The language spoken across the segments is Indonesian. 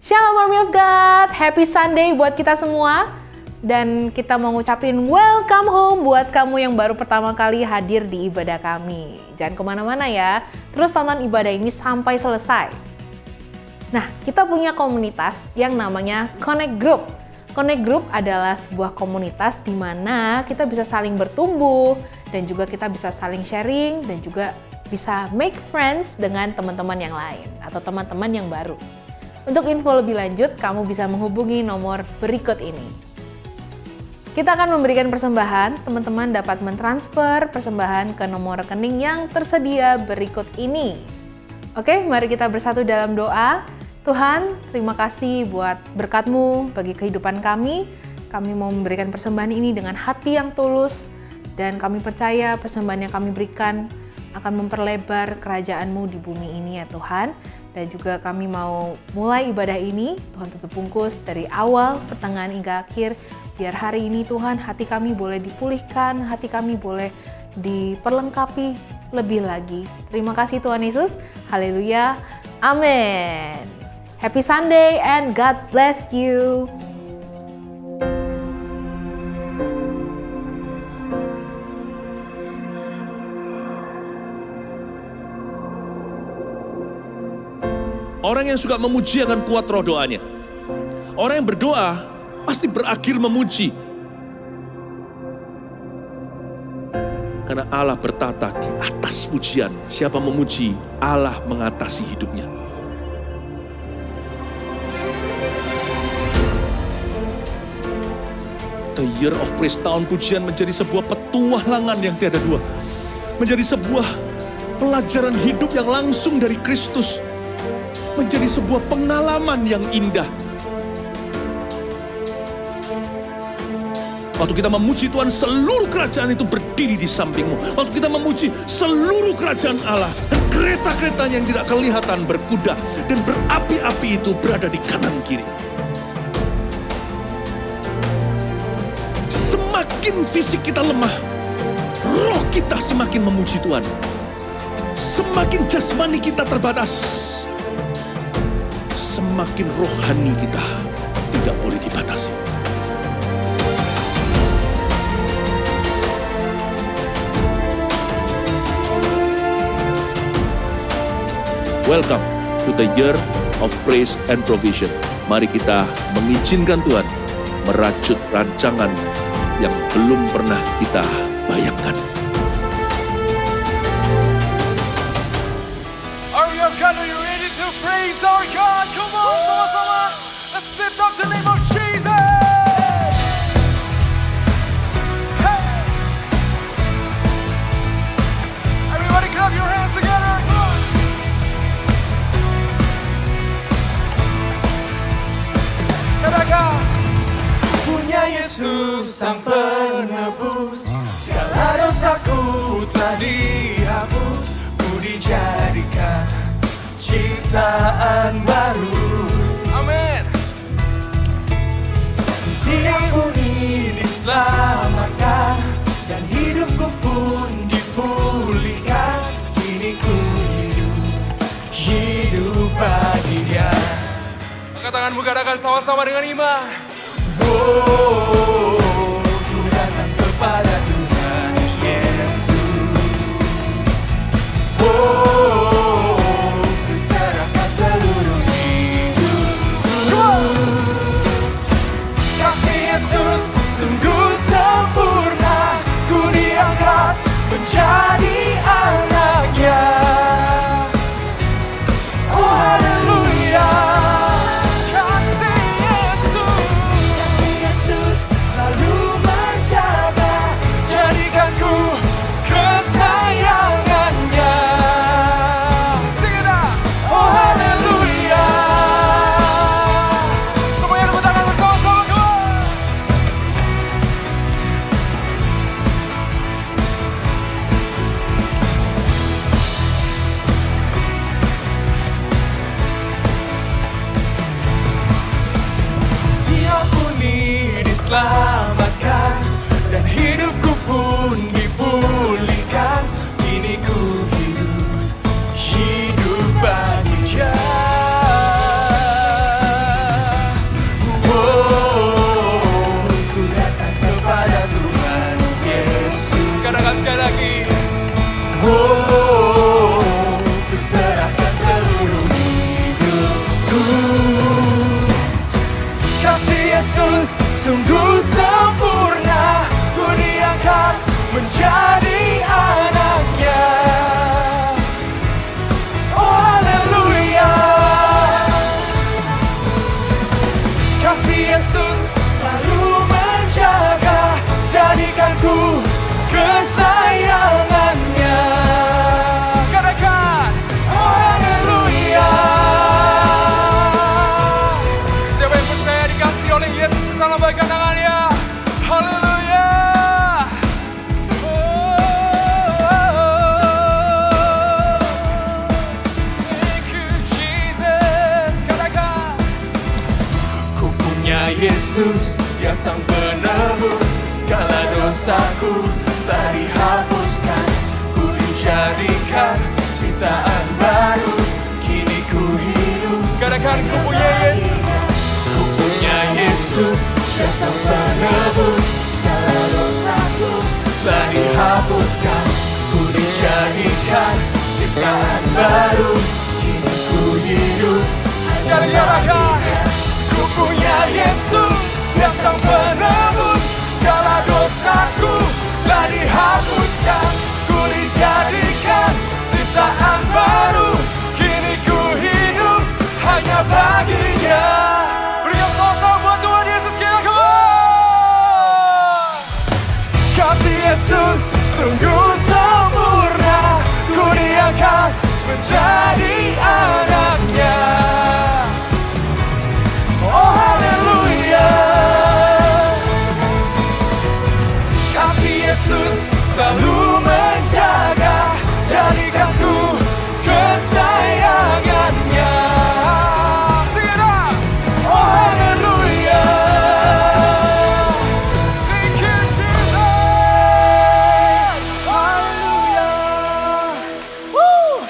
Shalom Army of God, Happy Sunday buat kita semua. Dan kita mau ngucapin welcome home buat kamu yang baru pertama kali hadir di ibadah kami. Jangan kemana-mana ya, terus tonton ibadah ini sampai selesai. Nah, kita punya komunitas yang namanya Connect Group. Connect Group adalah sebuah komunitas di mana kita bisa saling bertumbuh, dan juga kita bisa saling sharing, dan juga bisa make friends dengan teman-teman yang lain atau teman-teman yang baru. Untuk info lebih lanjut, kamu bisa menghubungi nomor berikut ini. Kita akan memberikan persembahan, teman-teman dapat mentransfer persembahan ke nomor rekening yang tersedia berikut ini. Oke, mari kita bersatu dalam doa. Tuhan, terima kasih buat berkat-Mu bagi kehidupan kami. Kami mau memberikan persembahan ini dengan hati yang tulus, dan kami percaya persembahan yang kami berikan akan memperlebar kerajaan-Mu di bumi ini ya Tuhan. Dan juga kami mau mulai ibadah ini, Tuhan tutup bungkus dari awal, pertengahan hingga akhir. Biar hari ini Tuhan hati kami boleh dipulihkan, hati kami boleh diperlengkapi lebih lagi. Terima kasih Tuhan Yesus, haleluya, amin. Happy Sunday and God bless you. Orang yang suka memuji akan kuat roh doanya. Orang yang berdoa pasti berakhir memuji. Karena Allah bertata di atas pujian. Siapa memuji, Allah mengatasi hidupnya. The Year of Praise, tahun pujian menjadi sebuah petualangan yang tiada dua. Menjadi sebuah pelajaran hidup yang langsung dari Kristus. Menjadi sebuah pengalaman yang indah. Waktu kita memuji Tuhan, seluruh kerajaan itu berdiri di sampingmu. Waktu kita memuji, seluruh kerajaan Allah dan kereta-keretanya yang tidak kelihatan berkuda dan berapi-api itu berada di kanan kiri. Semakin fisik kita lemah, roh kita semakin memuji Tuhan. Semakin jasmani kita terbatas, semakin rohani kita tidak boleh dibatasi. Welcome to the Year of Praise and Provision. Mari kita mengizinkan Tuhan merajut rancangan yang belum pernah kita bayangkan. Are you God? Are you ready to praise our God? Come on, sama-sama. Let's lift up the name of Jesus. Hey. Everybody clap your hands together. Katakan, punya Yesus sang penebus, segala dosaku telah dihapus, ku dijadikan ciptaan baru. Amin. Diriku ini diselamatkan dan hidupku pun dipulihkan. Kini ku hidup bagi Dia. Angkat tanganmu, katakan sama-sama dengan iman. Oh, ku datang kepada Tuhan Yesus. Oh, ku serahkan seluruh hidupku. Kasih Yesus sungguh sempurna, ku diangkat menjadi anaknya. Oh haleluya. Jadikanku kesayangannya. sungguh sempurna, ku diangkat menjadi anaknya. Oh haleluya. Kasih Yesus selalu menjaga, jadikan ku kesayangannya. Katakan, oh haleluya. Siapa yang percaya dikasih oleh Yesus, bisa lambaikan tangannya. Haleluya. Thank you Jesus. Katakan, ku punya Yesus, Dia sang penebus, segala dosaku telah dihapuskan, ku dijadikan ciptaan baru, kini ku hidup. Katakan, ku punya Yesus, ku punya Yesus, Dia sang penebus, segala dosaku telah dihapuskan, ku dijadikan ciptaan baru, kini ku hidup. Katakan, ku punya Yesus, Dia sang penebus, segala dosaku telah dihapuskan, ku dijadikan ciptaan baru, kini ku hidup hanya baginya. Berikan tepuk buat Tuhan Yesus kita, come on. Kasih Yesus sungguh sempurna, ku diangkat menjadi anaknya. Oh haleluya. Kasih Yesus selalu menjaga, jadikan ku kesayangannya. Sing it out. Oh haleluya. Thank you Jesus. Haleluya. Woo!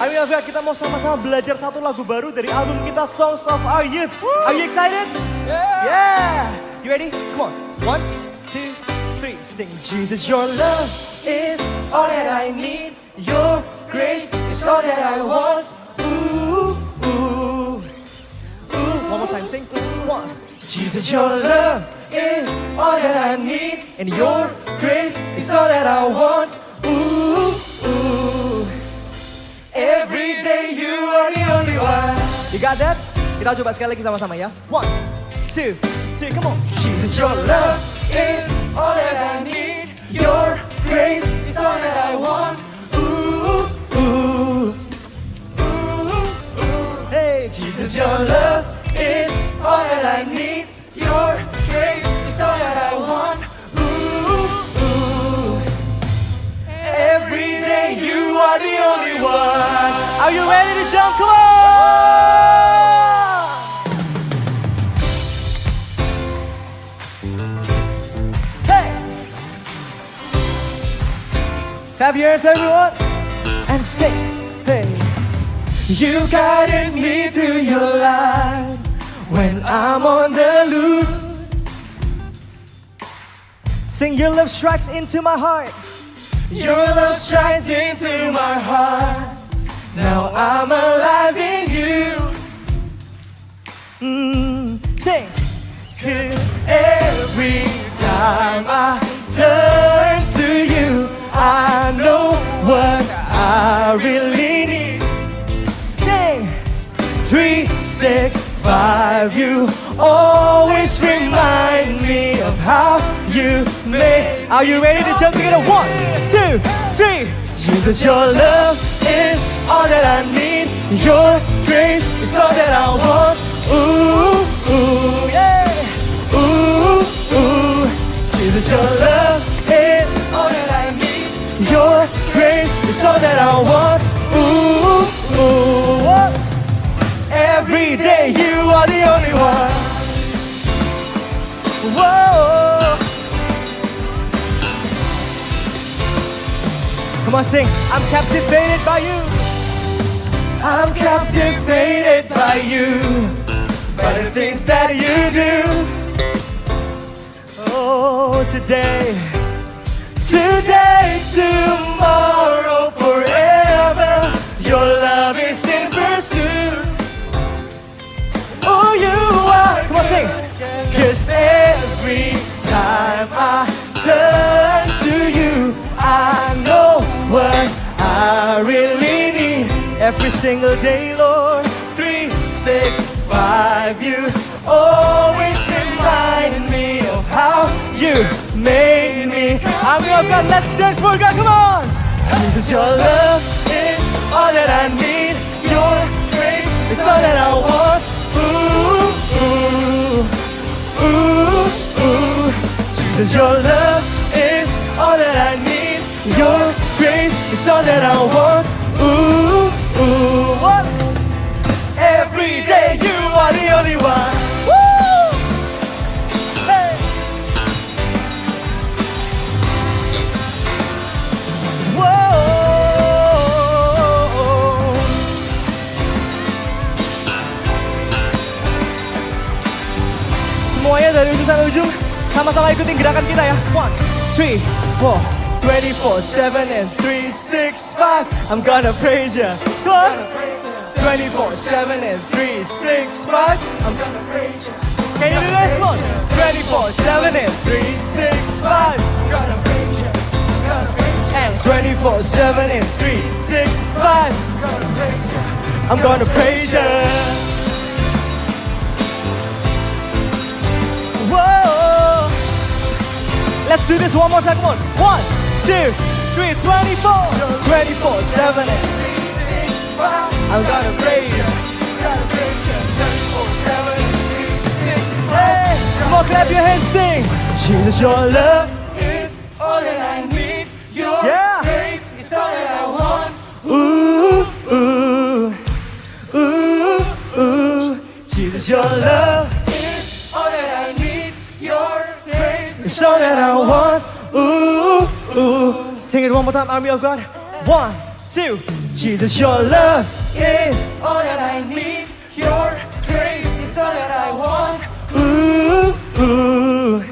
Ayo kita mau sama-sama belajar satu lagu baru dari album kita, Songs of Our Youth. Are you excited? Yeah! You ready? Come on. 1, 2, 3. Sing. Jesus, your love is all that I need. Your grace is all that I want. Ooh, ooh, ooh. One more time, sing. 1. Jesus, your love is all that I need, and your grace is all that I want. Ooh, ooh. Every day you are the only one. You got that? Kita coba sekali lagi sama-sama ya. 1, 2, 3, come on. Jesus, your love is all that I need. Your grace is all that I want. Ooh, ooh, ooh, ooh. Hey, Jesus, your love is all that I need. Your grace is all that I want. Ooh, ooh. Every day you are the only one. Are you ready to jump? Come on! Hey! Clap your hands, everyone, and sing. Hey! You guided me to your light when I'm on the loose. Sing, your love strikes into my heart. Your love strikes into my heart. Now I'm alive in you. Sing. 'Cause every time I turn to you, I know what I really need. Sing. 3, 6, 5, you always remind me of how you made. Are you ready to jump together? 1, 2, 3. Jesus, your love is all that I need. Your grace is all that I want. Ooh, ooh, yeah. Ooh, ooh. Jesus, your love is all that I need. Your grace is all that I want. Ooh, ooh, what? Every day you are the only one. Whoa. Come on, sing. I'm captivated by you. I'm captivated by you, by the things that you do. Oh, today, tomorrow, forever, your love is in pursuit. Oh, you are. Come on, sing. 'Cause single day, Lord. 3, 6, 5, you always remind me of how you made me. Army of God, let's dance for God, come on! Jesus, your love is all that I need. Your grace is all that I want. Ooh, ooh, ooh, ooh. Jesus, your love is all that I need. Your grace is all that I want. Ooh, ooh, what? Every day you are the only one. Woo! Hey! Whoa! Semuanya dari ujung sampai ujung sama-sama ikutin gerakan kita ya. 1, 3, 4. 24/7 and 365 I'm gonna praise you. Go on. 24/7 and 365 I'm gonna praise you. Can you do this? Come on. 24/7 and 365 I'm gonna praise you. And 24/7 and 365 I'm gonna praise you. Whoa. Let's do this one more time. Come on. 1, 2, 3, 24, 24/7 and 365 I'm gonna praise you. 24/7 and 365 Hey, come on, clap your hands, sing. Jesus, your love is all that I need. Your grace is all that I want. Ooh, ooh, ooh, ooh. Jesus, your love is all that I need. Your grace is all that I want. Ooh, ooh. Sing it one more time, Army of God. 1, 2. Jesus, your love is all that I need. Your grace is all that I want. Ooh, ooh,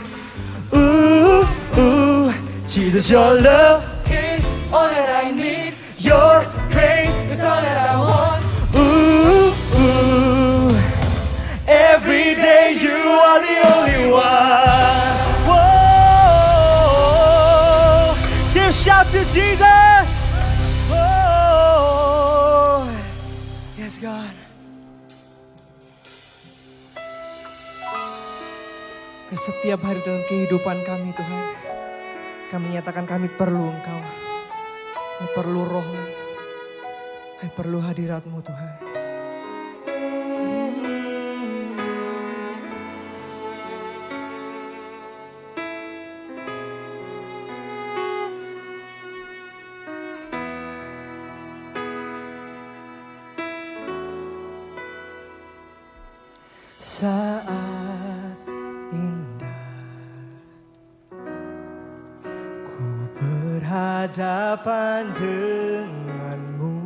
ooh, ooh. Jesus, your love is all that I need. Your grace is all that I want. Ooh, ooh. Every day you are the only one. Whoa. Give shout to Jesus. Whoa. Yes, God. Setiap hari dalam kehidupan kami, Tuhan, kami nyatakan kami perlu Engkau. Kami perlu Roh-Mu. Kami perlu hadirat-Mu, Tuhan. Saat indah ku berhadapan denganmu,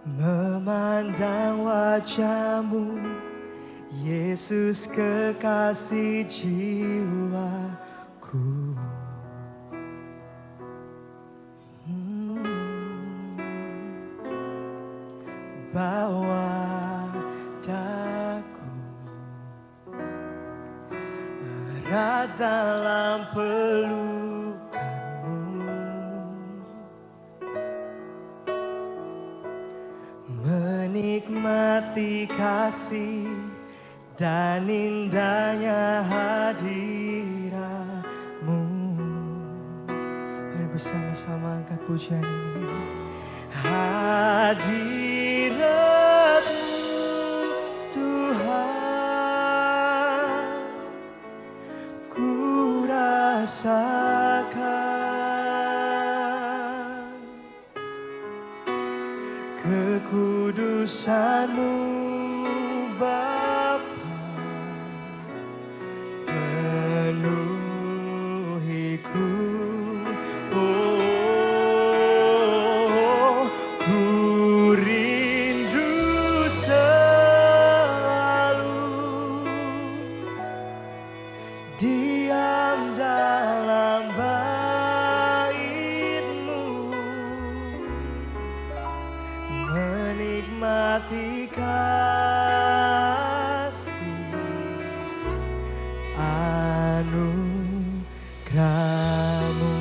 memandang wajahmu, Yesus kekasih jiwaku. Bawa daku erat dalam pelukanmu, menikmati kasih dan indahnya hadiratmu. Mari bersama-sama angkat pujian ini. Hadirat-Mu Tuhan, ku rasakan kekudusan-Mu Bapa, penuhiku. Diam dalam bait-Mu, menikmati kasih anugerah-Mu.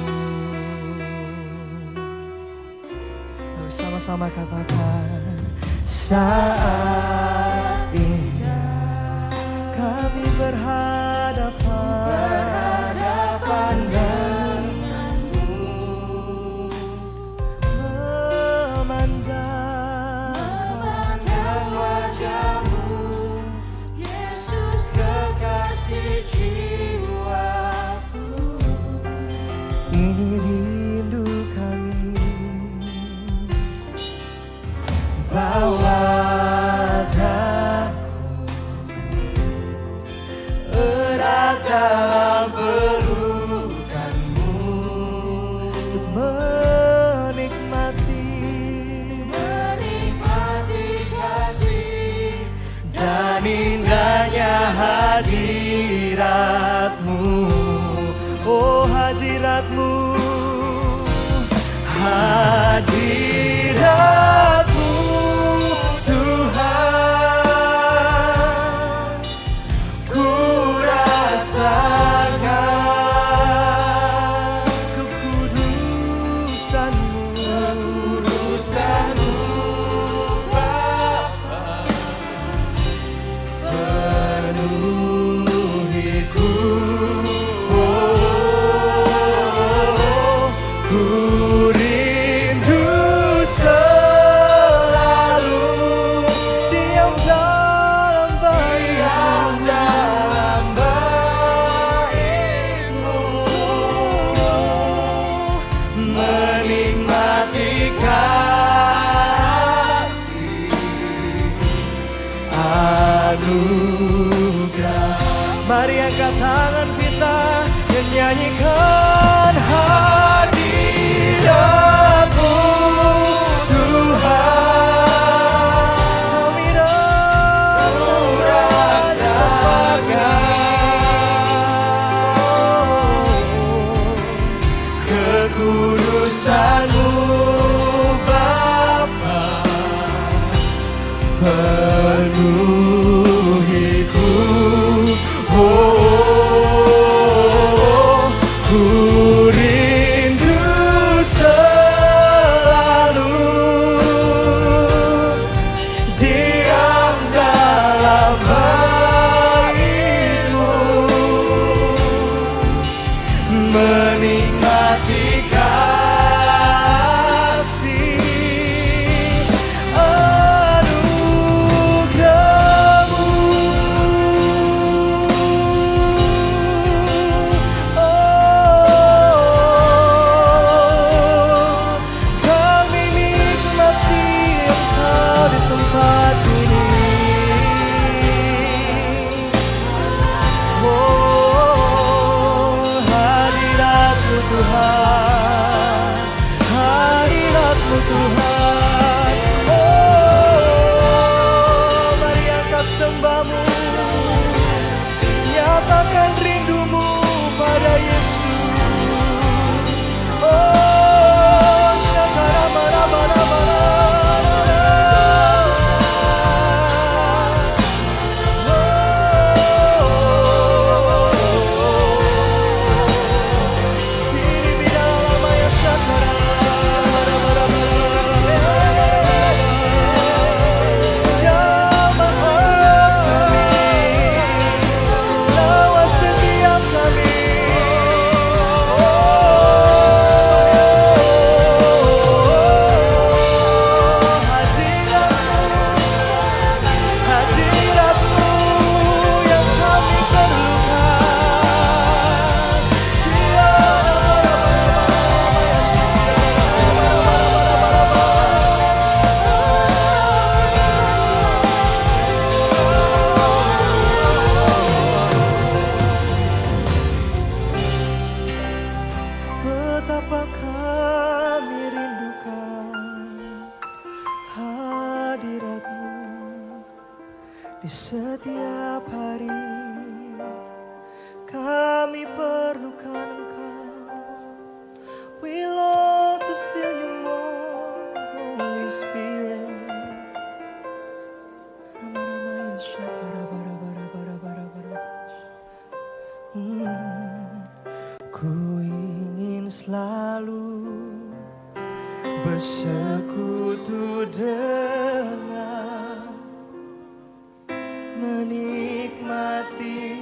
sama katakan, saat indah kami berhadapan denganmu, memandang wajahmu, Yesus kekasih jiwaku. Ini rindu kami, bawa daku erat dalam pelukanmu, untuk menikmati kasih dan indahnya hadiratmu. Oh, hadiratmu, hadiratmu Tuhan, ku rasakan kekudusanmu Bapa, penuhiku. Ku rindu selalu diam dalam baitmu, menikmati kasih anugerah. Mari angkat tangan kita dan nyanyikan hadiratmu Tuhan, kami rasakan kekudusanmu Bapa, penuhiku. Ku rindu selalu diam dalam baitmu, menikmati kasih anugerahmu. Kami nikmati Engkau di tempat ini. Hadiratmu Tuhan, hadiratmu Tuhan. Mari angkat sembahmu, nyatakan rindumu pada Yesus. Betapa kami rindukan hadiratmu di setiap hari. Kami perlukan Engkau. We long to feel you more, Holy Spirit. Ku ingin selalu bersekutu dengan, menikmati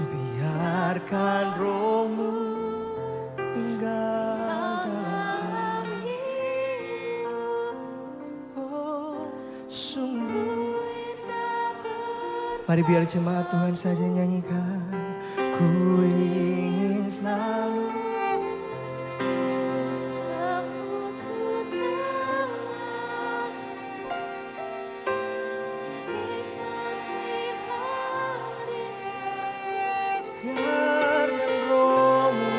biarkan rohmu tinggal dalam kami. Oh, sungguh. Mari biar jemaat Tuhan saja nyanyikan. Ku ingin selalu biarkan rohmu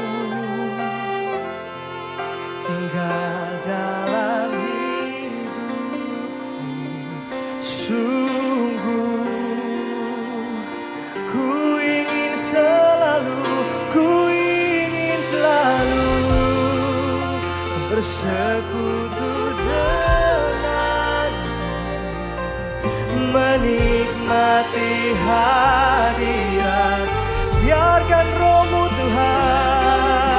tinggal dalam hidupku. Sungguh ku ingin selalu bersekutu denganmu, menikmati hadirat. Biarkan rohmu Tuhan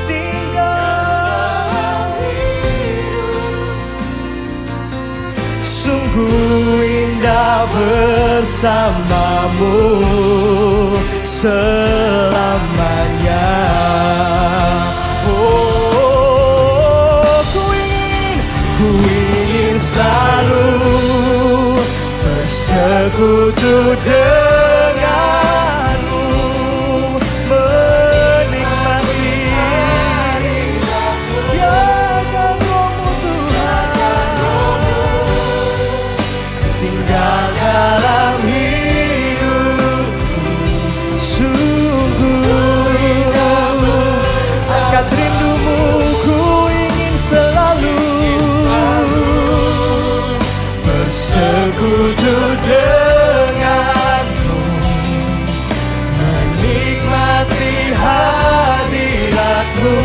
tinggal hidup. Sungguh indah bersamamu selamanya. Oh, ku ingin selalu bersekutu denganmu, menikmati biarkan rohmu Tuhan tinggal dalam hidupku. Sungguh angkat rindumu, ku ingin selalu bersekutu denganmu, menikmati hadiratmu.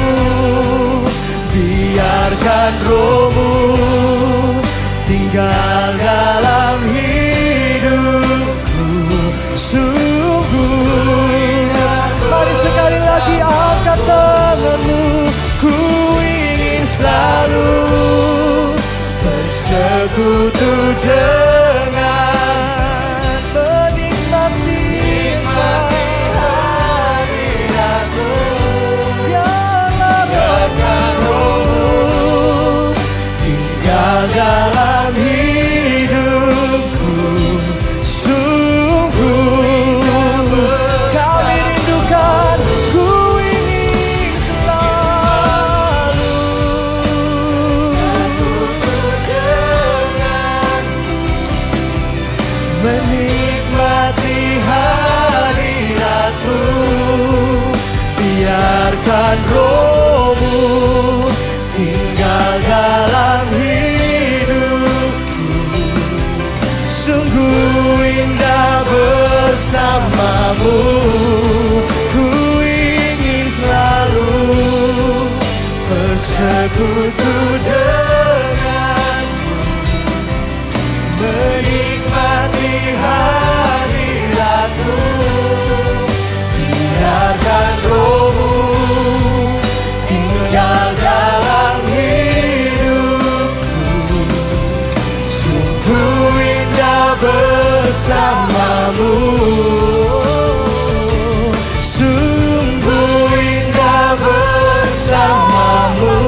Biarkan rohmu tinggal dalam hidupku. Sungguh mari sekali lagi angkat tanganmu. Ku ingin selalu bersekutu dengan, menikmati hadiratmu. Biarkan rohmu tinggal dalam hidupku. Sungguh kami rindukan, ku ingin selalu menikmati hadiratmu. Biarkan rohmu tinggal dalam hidupku. Sungguh indah bersamamu. Ku ingin selalu bersekutu denganmu, menikmati hadiratmu. Biarkan rohmu tinggal dalam hidupku. Sungguh indah bersamamu. Sungguh indah bersamamu.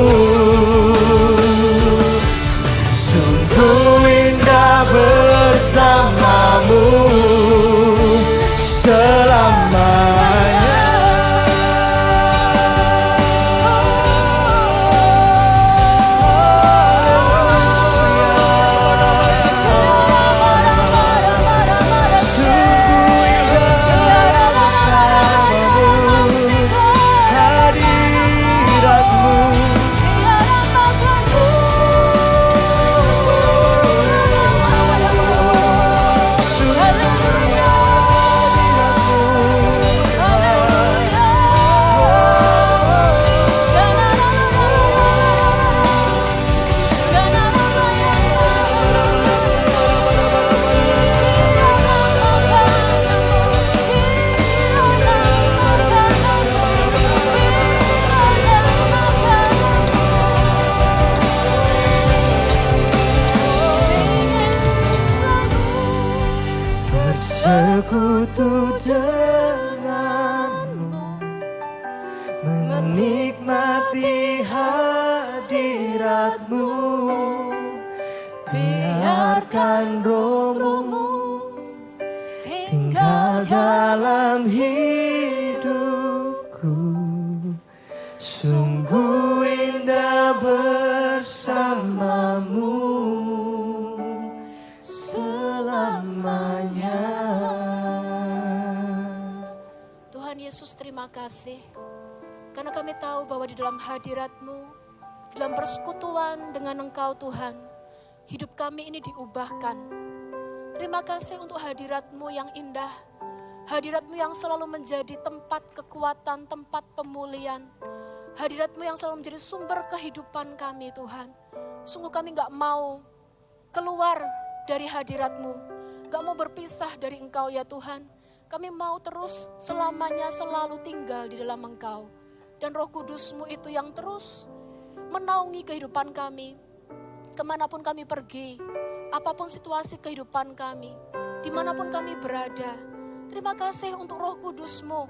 bersekutu denganmu, menikmati hadiratmu. Biarkan rohmu tinggal dalam hidupku. Sungguh indah bersamamu selamanya. Tuhan Yesus, terima kasih. Karena kami tahu bahwa di dalam hadirat-Mu, dalam persekutuan dengan Engkau Tuhan, hidup kami ini diubahkan. Terima kasih untuk hadirat-Mu yang indah. Hadirat-Mu yang selalu menjadi tempat kekuatan, tempat pemulihan. Hadirat-Mu yang selalu menjadi sumber kehidupan kami Tuhan. Sungguh kami gak mau keluar dari hadirat-Mu. Gak mau berpisah dari Engkau ya Tuhan. Kami mau terus selamanya selalu tinggal di dalam Engkau. Dan Roh Kudus-Mu itu yang terus menaungi kehidupan kami. Kemanapun kami pergi, apapun situasi kehidupan kami, dimanapun kami berada. Terima kasih untuk Roh Kudus-Mu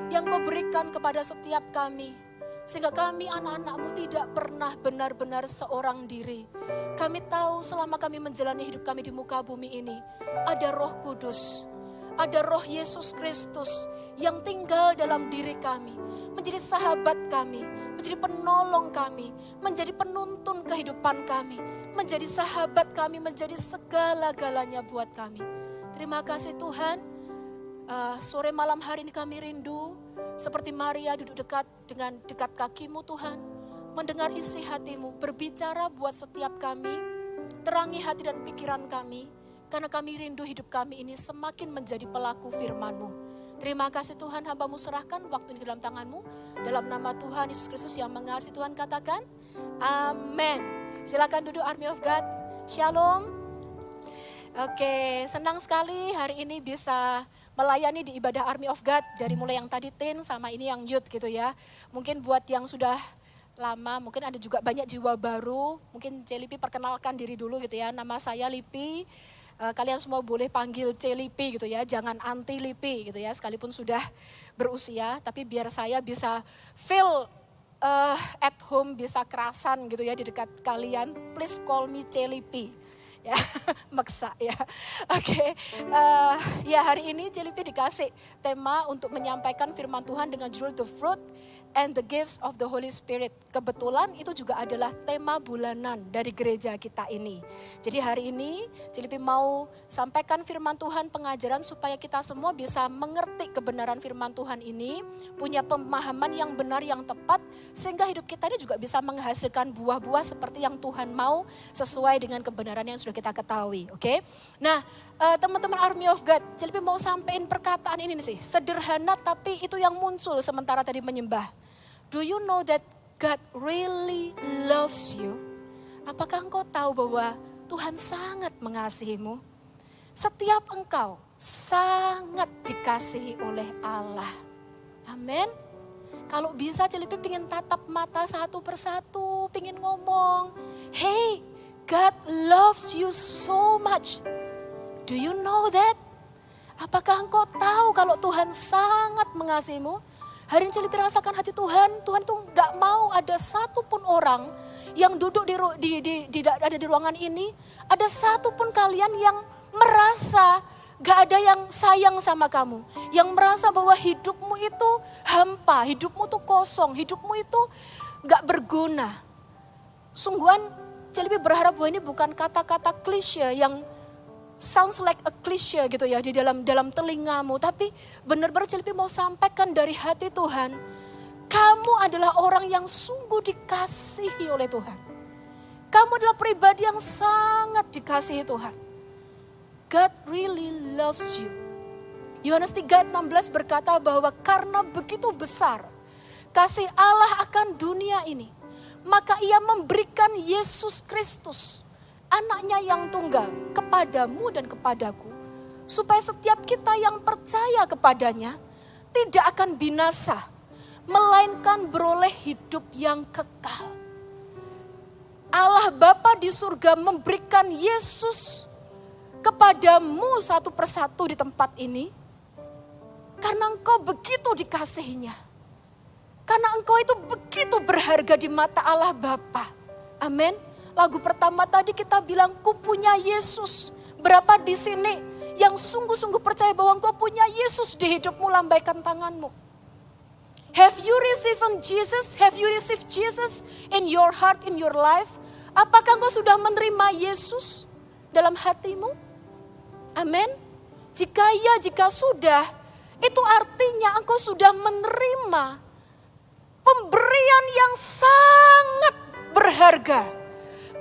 yang Kau berikan kepada setiap kami. Sehingga kami anak-anak-Mu tidak pernah benar-benar seorang diri. Kami tahu selama kami menjalani hidup kami di muka bumi ini, ada Roh Kudus, ada Roh Yesus Kristus yang tinggal dalam diri kami, menjadi sahabat kami, menjadi penolong kami, menjadi penuntun kehidupan kami, menjadi sahabat kami, menjadi segala-galanya buat kami. Terima kasih Tuhan, sore malam hari ini kami rindu, seperti Maria duduk dekat kaki-Mu Tuhan, mendengar isi hati-Mu, berbicara buat setiap kami, terangi hati dan pikiran kami, karena kami rindu hidup kami ini semakin menjadi pelaku firman-Mu. Terima kasih Tuhan, hamba-Mu serahkan waktu ini ke dalam tangan-Mu, dalam nama Tuhan Yesus Kristus yang mengasihi. Tuhan katakan, amin. Silakan duduk Army of God, Shalom. Oke, senang sekali hari ini bisa melayani di ibadah Army of God, dari mulai yang tadi teen sama ini yang youth gitu ya. Mungkin buat yang sudah lama, mungkin ada juga banyak jiwa baru. Mungkin Celipi perkenalkan diri dulu gitu ya. Nama saya Lipi, kalian semua boleh panggil Celipi gitu ya. Jangan anti Lipi gitu ya, sekalipun sudah berusia. Tapi biar saya bisa feel at home, bisa kerasan gitu ya di dekat kalian. Please call me Celipi. Ya, maksa ya. Oke, ya hari ini Celipi dikasih tema untuk menyampaikan firman Tuhan dengan judul The Fruit and the Gifts of the Holy Spirit. Kebetulan itu juga adalah tema bulanan dari gereja kita ini. Jadi hari ini Celipi mau sampaikan firman Tuhan, pengajaran supaya kita semua bisa mengerti kebenaran firman Tuhan ini, punya pemahaman yang benar, yang tepat, sehingga hidup kita ini juga bisa menghasilkan buah-buah seperti yang Tuhan mau, sesuai dengan kebenaran yang sudah kita ketahui. Oke? Nah, teman-teman Army of God, Celipi mau sampaikan perkataan ini sih, sederhana tapi itu yang muncul sementara tadi menyembah. Do you know that God really loves you? Apakah engkau tahu bahwa Tuhan sangat mengasihimu? Setiap engkau sangat dikasihi oleh Allah. Amin. Kalau bisa Celipi pengen tatap mata satu persatu, pengen ngomong, hey, God loves you so much. Do you know that? Apakah engkau tahu kalau Tuhan sangat mengasihimu? Hari ini Celipi rasakan hati Tuhan. Tuhan tuh gak mau ada satupun orang yang duduk ada di ruangan ini. Ada satupun kalian yang merasa gak ada yang sayang sama kamu. Yang merasa bahwa hidupmu itu hampa, hidupmu tuh kosong, hidupmu itu gak berguna. Sungguhan Celipi berharap bahwa ini bukan kata-kata klise yang sounds like a cliche gitu ya di dalam telingamu, tapi benar-benar Celipi mau sampaikan dari hati Tuhan, kamu adalah orang yang sungguh dikasihi oleh Tuhan. Kamu adalah pribadi yang sangat dikasihi Tuhan. God really loves you. Yohanes 3:16 berkata bahwa karena begitu besar kasih Allah akan dunia ini, maka Ia memberikan Yesus Kristus, anaknya yang tunggal, kepadamu dan kepadaku, supaya setiap kita yang percaya kepadanya tidak akan binasa, melainkan beroleh hidup yang kekal. Allah Bapa di surga memberikan Yesus kepadamu satu persatu di tempat ini, Karena engkau begitu dikasihinya. Karena engkau itu begitu berharga di mata Allah Bapa. Amin. Lagu pertama tadi kita bilang, ku punya Yesus. Berapa di sini yang sungguh-sungguh percaya bahwa engkau punya Yesus di hidupmu, lambaikan tanganmu. Have you received Jesus? Have you received Jesus in your heart, in your life? Apakah engkau sudah menerima Yesus dalam hatimu? Amin. Jika ya, jika sudah, itu artinya engkau sudah menerima pemberian yang sangat berharga.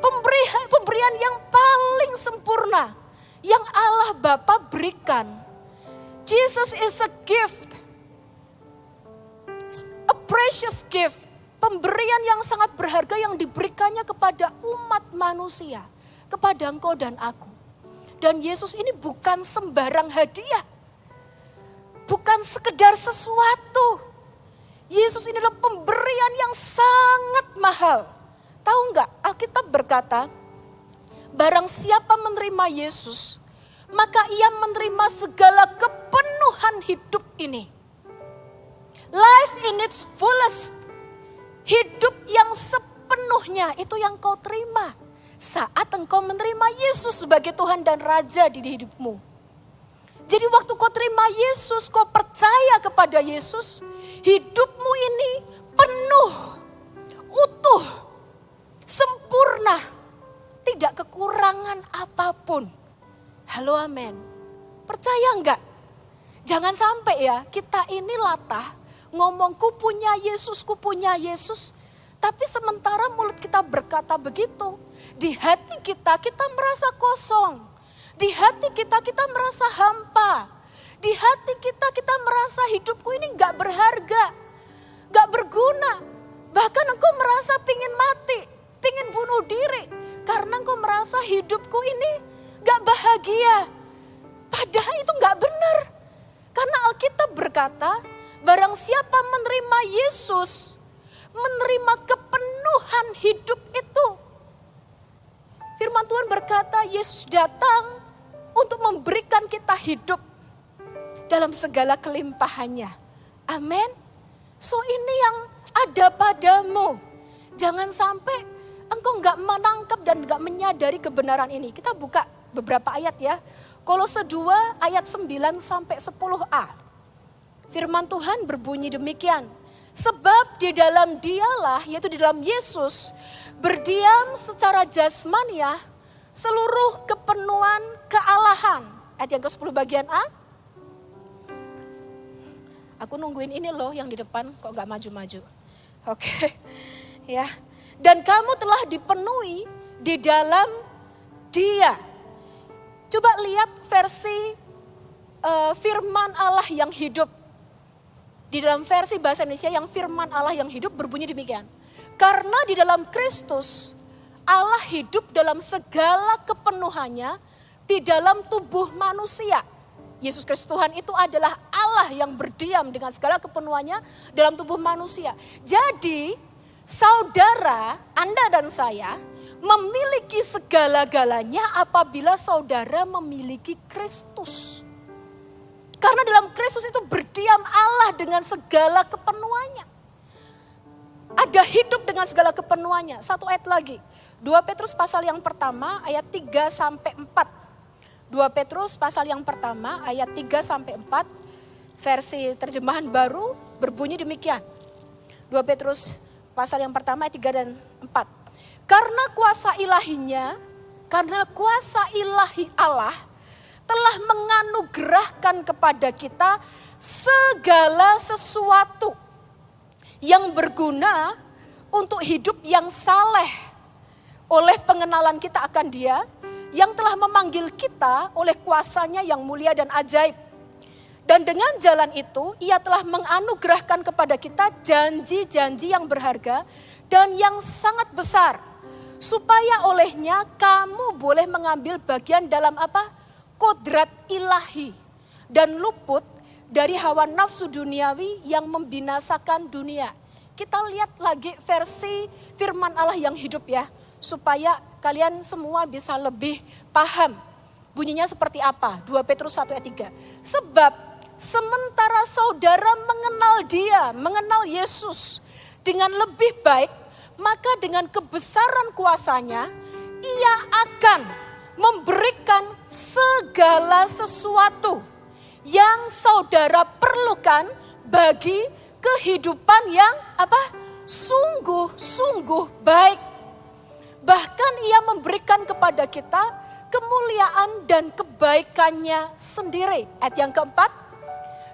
Pemberian yang paling sempurna yang Allah Bapa berikan. Jesus is a gift. A precious gift. Pemberian yang sangat berharga yang diberikannya kepada umat manusia. Kepada engkau dan aku. Dan Yesus ini bukan sembarang hadiah. Bukan sekedar sesuatu. Yesus ini adalah pemberian yang sangat mahal. Tahu nggak? Alkitab berkata, barang siapa menerima Yesus, maka ia menerima segala kepenuhan hidup ini. Life in its fullest. Hidup yang sepenuhnya itu yang kau terima. Saat engkau menerima Yesus sebagai Tuhan dan Raja di hidupmu. Jadi waktu kau terima Yesus, kau percaya kepada Yesus, hidupmu ini penuh, utuh, sempurna, tidak kekurangan apapun. Halo, amin. Percaya enggak? Jangan sampai ya kita ini latah ngomong ku punya Yesus, tapi sementara mulut kita berkata begitu, di hati kita merasa kosong. Di hati kita merasa hampa. Di hati kita merasa hidupku ini gak berharga. Gak berguna. Bahkan engkau merasa pingin mati. Pingin bunuh diri. Karena engkau merasa hidupku ini gak bahagia. Padahal itu gak benar. Karena Alkitab berkata, barang siapa menerima Yesus, menerima kepenuhan hidup itu. Firman Tuhan berkata, Yesus datang untuk memberikan kita hidup dalam segala kelimpahannya. Amin. So ini yang ada padamu. Jangan sampai engkau gak menangkap dan gak menyadari kebenaran ini. Kita buka beberapa ayat ya. Kolose 2 ayat 9 sampai 10a. Firman Tuhan berbunyi demikian. Sebab di dalam dialah, yaitu di dalam Yesus, berdiam secara jasmaniah seluruh kepenuhan kealahan. Ayat yang ke-10 bagian A. Aku nungguin ini loh yang di depan kok gak maju-maju. Oke. Ya. Dan kamu telah dipenuhi di dalam Dia. Coba lihat versi firman Allah yang hidup. Di dalam versi bahasa Indonesia yang firman Allah yang hidup berbunyi demikian. Karena di dalam Kristus Allah hidup dalam segala kepenuhannya di dalam tubuh manusia. Yesus Kristus Tuhan itu adalah Allah yang berdiam dengan segala kepenuhannya dalam tubuh manusia. Jadi saudara, Anda dan saya memiliki segala-galanya apabila saudara memiliki Kristus. Karena dalam Kristus itu berdiam Allah dengan segala kepenuhannya. Ada hidup dengan segala kepenuhannya. Satu ayat lagi. 2 Petrus pasal yang pertama ayat 3 sampai 4. 2 Petrus pasal yang pertama ayat 3 sampai 4. Versi terjemahan baru berbunyi demikian. 2 Petrus pasal yang pertama ayat 3 dan 4. Karena kuasa ilahi Allah telah menganugerahkan kepada kita segala sesuatu yang berguna untuk hidup yang saleh oleh pengenalan kita akan Dia yang telah memanggil kita oleh kuasanya yang mulia dan ajaib. Dan dengan jalan itu Ia telah menganugerahkan kepada kita janji-janji yang berharga dan yang sangat besar. Supaya olehnya kamu boleh mengambil bagian dalam apa? Kodrat ilahi dan luput dari hawa nafsu duniawi yang membinasakan dunia. Kita lihat lagi versi firman Allah yang hidup ya, supaya kalian semua bisa lebih paham bunyinya seperti apa. 2 Petrus 1 ayat 3. Sebab sementara saudara mengenal dia, mengenal Yesus dengan lebih baik, maka dengan kebesaran kuasanya, ia akan memberikan segala sesuatu yang saudara perlukan bagi kehidupan yang sungguh-sungguh baik. Bahkan ia memberikan kepada kita kemuliaan dan kebaikannya sendiri. Ayat yang keempat,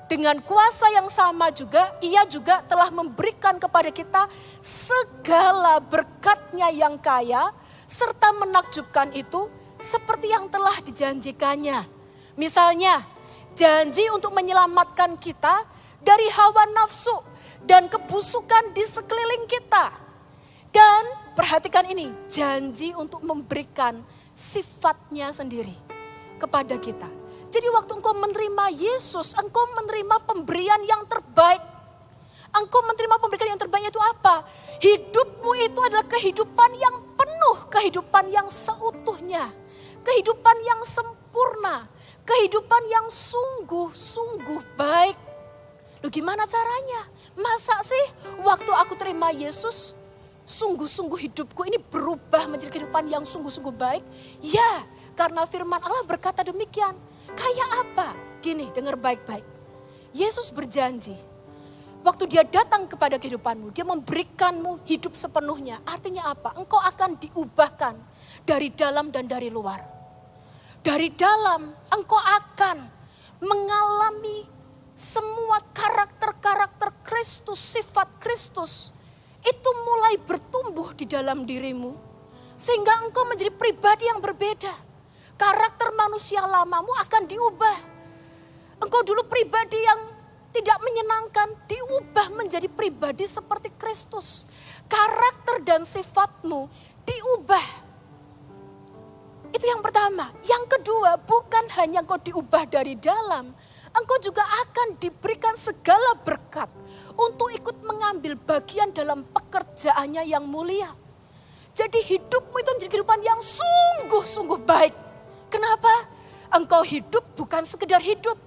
dengan kuasa yang sama juga, ia juga telah memberikan kepada kita segala berkat-Nya yang kaya, serta menakjubkan itu seperti yang telah dijanjikannya. Misalnya, janji untuk menyelamatkan kita dari hawa nafsu dan kebusukan di sekeliling kita. Dan perhatikan ini, janji untuk memberikan sifatnya sendiri kepada kita. Jadi waktu engkau menerima Yesus, engkau menerima pemberian yang terbaik. Engkau menerima pemberian yang terbaik itu apa? Hidupmu itu adalah kehidupan yang penuh, kehidupan yang seutuhnya. Kehidupan yang sempurna, kehidupan yang sungguh-sungguh baik. Loh gimana caranya? Masa sih waktu aku terima Yesus, sungguh-sungguh hidupku ini berubah menjadi kehidupan yang sungguh-sungguh baik? Ya, karena firman Allah berkata demikian. Kayak apa? Gini, dengar baik-baik. Yesus berjanji, waktu dia datang kepada kehidupanmu, dia memberikanmu hidup sepenuhnya. Artinya apa? Engkau akan diubahkan dari dalam dan dari luar. Dari dalam, engkau akan mengalami semua karakter-karakter Kristus, sifat Kristus. Itu mulai bertumbuh di dalam dirimu. Sehingga engkau menjadi pribadi yang berbeda. Karakter manusia lamamu akan diubah. Engkau dulu pribadi yang tidak menyenangkan, diubah menjadi pribadi seperti Kristus. Karakter dan sifatmu diubah. Itu yang pertama. Yang kedua, bukan hanya engkau diubah dari dalam, engkau juga akan diberikan segala berkat untuk ikut mengambil bagian dalam pekerjaannya yang mulia. Jadi hidupmu itu menjadi kehidupan yang sungguh-sungguh baik. Kenapa? Engkau hidup bukan sekedar hidup.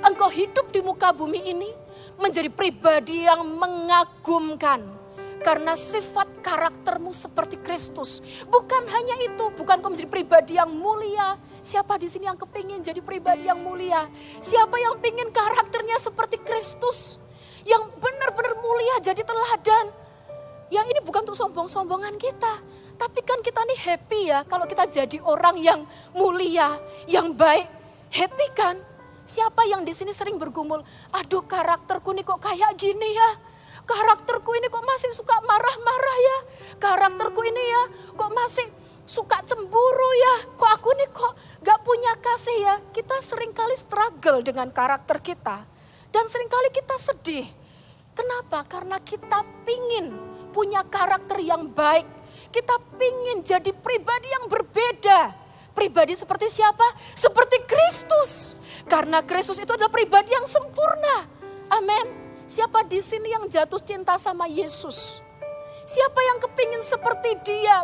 Engkau hidup di muka bumi ini menjadi pribadi yang mengagumkan. Karena sifat karaktermu seperti Kristus. Bukan hanya itu, bukan kau menjadi pribadi yang mulia. Siapa di sini yang kepingin jadi pribadi yang mulia? Siapa yang pingin karakternya seperti Kristus? Yang benar-benar mulia jadi teladan. Yang ini bukan untuk sombong-sombongan kita. Tapi kan kita nih happy ya kalau kita jadi orang yang mulia, yang baik. Happy kan? Siapa yang di sini sering bergumul, aduh karakterku nih kok kayak gini ya. Karakterku ini kok masih suka marah-marah ya. Karakterku ini ya kok masih suka cemburu ya. Kok aku nih kok gak punya kasih ya. Kita seringkali struggle dengan karakter kita. Dan seringkali kita sedih. Kenapa? Karena kita pingin punya karakter yang baik. Kita pingin jadi pribadi yang berbeda. Pribadi seperti siapa? Seperti Kristus. Karena Kristus itu adalah pribadi yang sempurna. Amin. Siapa di sini yang jatuh cinta sama Yesus? Siapa yang kepingin seperti dia?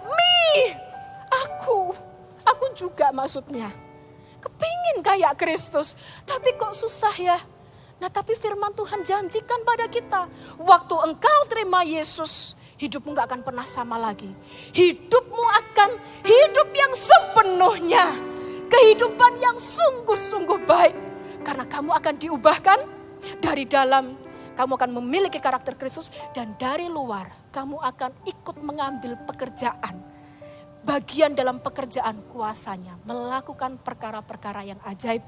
Aku juga maksudnya. Kepingin kayak Kristus. Tapi kok susah ya? Nah tapi firman Tuhan janjikan pada kita. Waktu engkau terima Yesus, hidupmu gak akan pernah sama lagi. Hidupmu akan hidup yang sepenuhnya. Kehidupan yang sungguh-sungguh baik. Karena kamu akan diubahkan dari dalam. Kamu akan memiliki karakter Kristus. Dan dari luar kamu akan ikut mengambil pekerjaan. Bagian dalam pekerjaan kuasanya. Melakukan perkara-perkara yang ajaib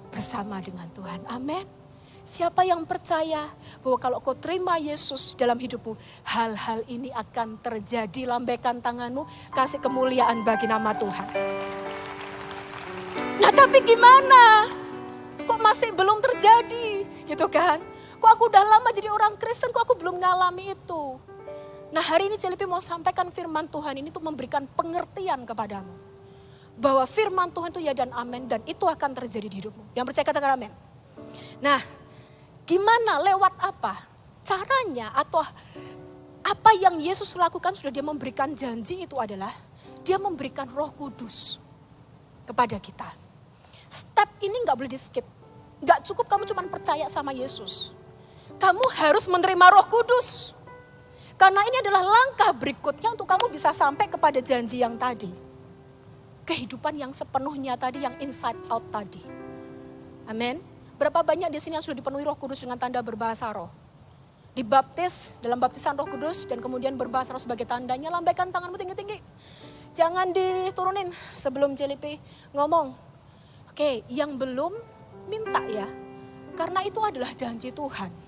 bersama dengan Tuhan. Amin. Siapa yang percaya bahwa kalau kau terima Yesus dalam hidupmu, hal-hal ini akan terjadi. Lambaikan tanganmu, kasih kemuliaan bagi nama Tuhan. Nah tapi gimana? Kok masih belum terjadi? Gitu kan? Kok aku udah lama jadi orang Kristen, kok aku belum ngalami itu? Nah hari ini Celipi mau sampaikan firman Tuhan ini untuk memberikan pengertian kepadamu. Bahwa firman Tuhan itu ya dan amin, dan itu akan terjadi di hidupmu. Yang percaya katakan amin. Nah, gimana, lewat apa? Caranya atau apa yang Yesus lakukan sudah dia memberikan janji itu adalah dia memberikan Roh Kudus kepada kita. Step ini gak boleh di skip. Gak cukup kamu cuma percaya sama Yesus. Kamu harus menerima Roh Kudus. Karena ini adalah langkah berikutnya untuk kamu bisa sampai kepada janji yang tadi. Kehidupan yang sepenuhnya tadi, yang inside out tadi. Amin. Berapa banyak di sini yang sudah dipenuhi Roh Kudus dengan tanda berbahasa roh? Dibaptis dalam baptisan Roh Kudus dan kemudian berbahasa roh sebagai tandanya. Lambaikan tanganmu tinggi-tinggi. Jangan diturunin sebelum Celipi ngomong. Oke, yang belum minta ya. Karena itu adalah janji Tuhan.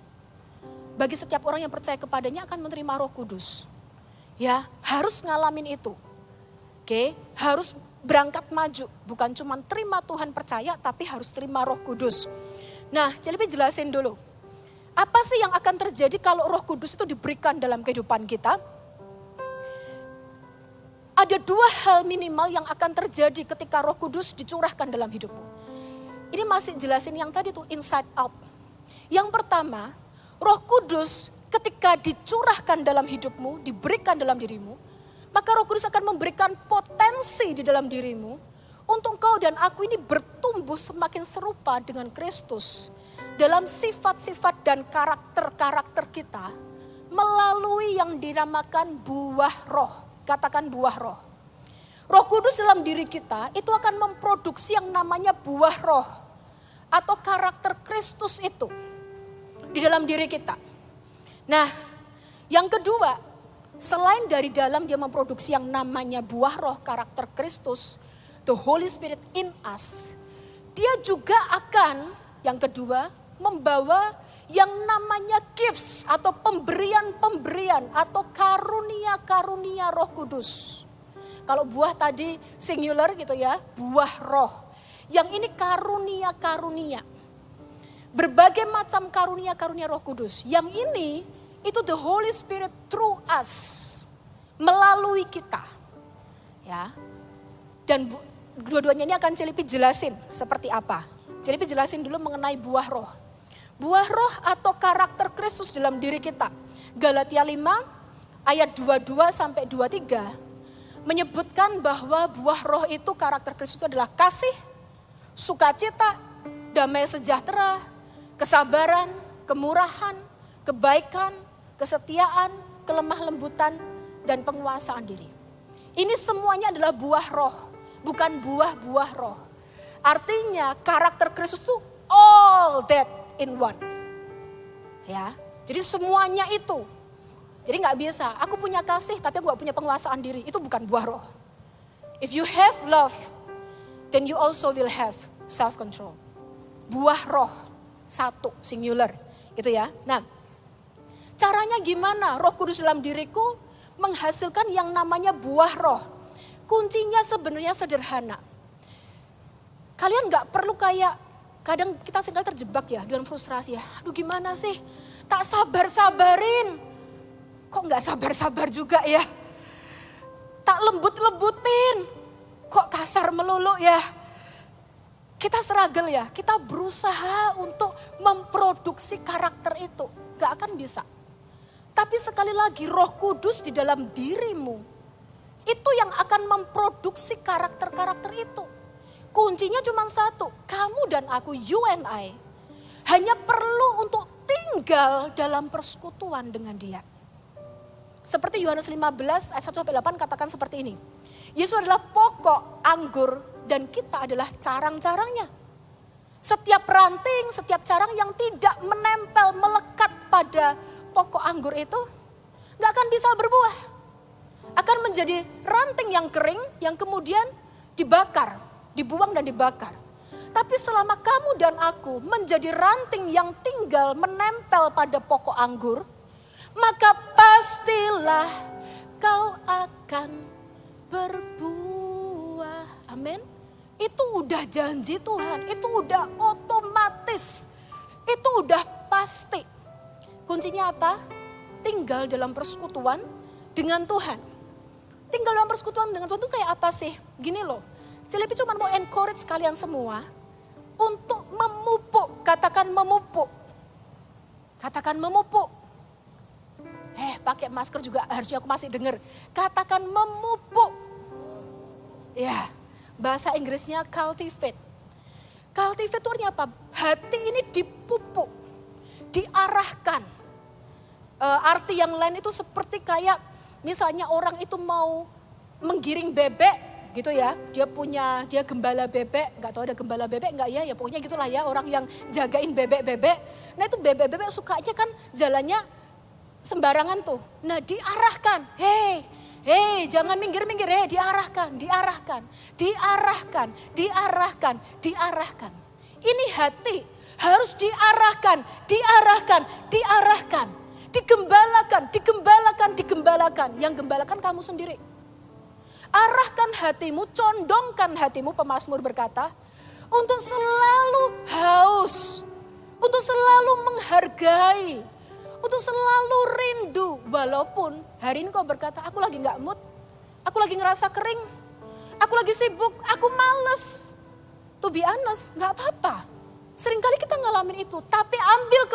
Bagi setiap orang yang percaya kepadanya akan menerima Roh Kudus. Ya, harus ngalamin itu. Oke, harus berangkat maju. Bukan cuma terima Tuhan percaya, tapi harus terima Roh Kudus. Nah, Celipi jelasin dulu. Apa sih yang akan terjadi kalau Roh Kudus itu diberikan dalam kehidupan kita? Ada 2 hal minimal yang akan terjadi ketika Roh Kudus dicurahkan dalam hidupmu. Ini masih jelasin yang tadi tuh inside out. Yang pertama, Roh Kudus ketika dicurahkan dalam hidupmu, diberikan dalam dirimu, maka Roh Kudus akan memberikan potensi di dalam dirimu untuk kau dan aku ini bertumbuh semakin serupa dengan Kristus dalam sifat-sifat dan karakter-karakter kita melalui yang dinamakan buah roh. Katakan buah roh. Roh Kudus dalam diri kita itu akan memproduksi yang namanya buah roh atau karakter Kristus itu di dalam diri kita. Nah, yang kedua, selain dari dalam dia memproduksi yang namanya buah roh karakter Kristus, the Holy Spirit in us, dia juga akan yang kedua membawa yang namanya gifts atau pemberian-pemberian atau karunia-karunia Roh Kudus. Kalau buah tadi singular gitu ya, buah roh. Yang ini karunia-karunia. Berbagai macam karunia-karunia Roh Kudus. Yang ini itu the Holy Spirit through us, melalui kita. Ya. Dan dua-duanya ini akan Celipi jelasin seperti apa. Celipi jelasin dulu mengenai buah roh. Buah roh atau karakter Kristus dalam diri kita. Galatia 5 ayat 22 sampai 23 menyebutkan bahwa buah roh itu karakter Kristus adalah kasih, sukacita, damai sejahtera, kesabaran, kemurahan, kebaikan, kesetiaan, kelemah lembutan, dan penguasaan diri. Ini semuanya adalah buah roh, bukan buah-buah roh. Artinya karakter Kristus itu all that in one. Ya, jadi semuanya itu. Jadi gak bisa, aku punya kasih tapi aku gak punya penguasaan diri. Itu bukan buah roh. If you have love, then you also will have self-control. Buah roh, satu, singular. Gitu ya. Nah, caranya gimana Roh Kudus dalam diriku menghasilkan yang namanya buah roh? Kuncinya sebenarnya sederhana. Kalian gak perlu kayak, kadang kita seringkali terjebak ya dengan frustrasi ya. Aduh gimana sih, tak sabar-sabarin. Kok gak sabar-sabar juga ya? Tak lembut-lembutin. Kok kasar melulu ya? Kita struggle ya, kita berusaha untuk memproduksi karakter itu. Gak akan bisa. Tapi sekali lagi Roh Kudus di dalam dirimu, itu yang akan memproduksi karakter-karakter itu. Kuncinya cuma satu, kamu dan aku, you and I, hanya perlu untuk tinggal dalam persekutuan dengan dia. Seperti Yohanes 15 ayat 1-8 katakan seperti ini. Yesus adalah pokok anggur dan kita adalah carang-carangnya. Setiap ranting, setiap carang yang tidak menempel, melekat pada pokok anggur itu, gak akan bisa berbuah. Akan menjadi ranting yang kering yang kemudian dibakar. Dibuang dan dibakar. Tapi selama kamu dan aku menjadi ranting yang tinggal menempel pada pokok anggur, maka pastilah kau akan berbuah. Amin. Itu udah janji Tuhan, itu udah otomatis. Itu udah pasti. Kuncinya apa? Tinggal dalam persekutuan dengan Tuhan. Tinggal dalam persekutuan dengan Tuhan itu kayak apa sih? Gini loh. Celipi cuma mau encourage kalian semua untuk memupuk, katakan memupuk. Katakan memupuk. Pakai masker juga harusnya aku masih dengar. Katakan memupuk. Ya, bahasa Inggrisnya cultivate. Cultivate itu artinya apa? hati ini dipupuk, diarahkan. Arti yang lain itu seperti kayak misalnya orang itu mau menggiring bebek gitu ya. Dia gembala bebek, nggak tahu ada gembala bebek nggak ya, ya pokoknya gitulah ya, orang yang jagain bebek-bebek. Nah itu bebek-bebek sukanya kan jalannya sembarangan tuh. Nah diarahkan, hei jangan minggir-minggir, diarahkan. Ini hati harus diarahkan. Digembalakan. Yang gembalakan kamu sendiri. Arahkan hatimu, condongkan hatimu, pemazmur berkata, untuk selalu haus, untuk selalu menghargai, untuk selalu rindu. Walaupun hari ini kau berkata, aku lagi gak mood, aku lagi ngerasa kering, aku lagi sibuk, aku males. To be honest, gak apa-apa. Seringkali kita ngalamin itu, tapi ambil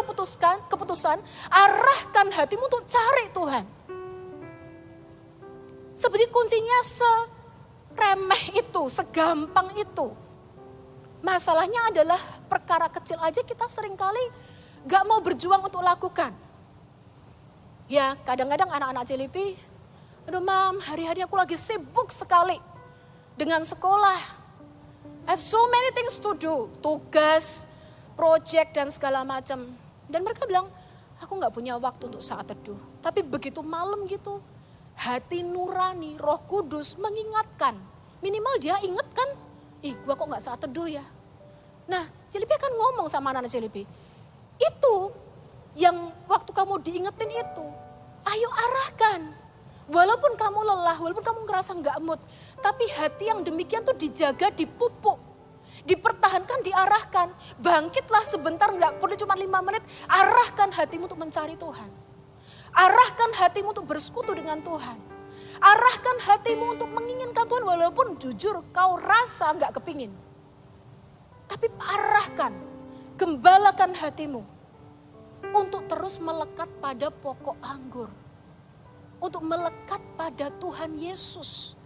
keputusan, arahkan hatimu untuk cari Tuhan. Seperti kuncinya seremeh itu, segampang itu. Masalahnya adalah perkara kecil aja kita seringkali gak mau berjuang untuk lakukan. Ya kadang-kadang anak-anak Cilipi, aduh mam, hari-hari aku lagi sibuk sekali dengan sekolah. I have so many things to do, tugas, project dan segala macam. Dan mereka bilang, aku gak punya waktu untuk saat teduh. Tapi begitu malam gitu, hati nurani, Roh Kudus mengingatkan. Minimal dia ingat kan, gua kok gak saat teduh ya. Nah, Cilipi akan ngomong sama anak-anak Cilipi. Itu yang waktu kamu diingetin itu, ayo arahkan. Walaupun kamu lelah, walaupun kamu ngerasa gak mood. Tapi hati yang demikian tuh dijaga, dipupuk. Dipertahankan, diarahkan. Bangkitlah sebentar, gak perlu cuma 5 menit. Arahkan hatimu untuk mencari Tuhan. Arahkan hatimu untuk bersekutu dengan Tuhan. Arahkan hatimu untuk menginginkan Tuhan walaupun jujur kau rasa gak kepingin. Tapi arahkan, gembalakan hatimu untuk terus melekat pada pokok anggur. Untuk melekat pada Tuhan Yesus.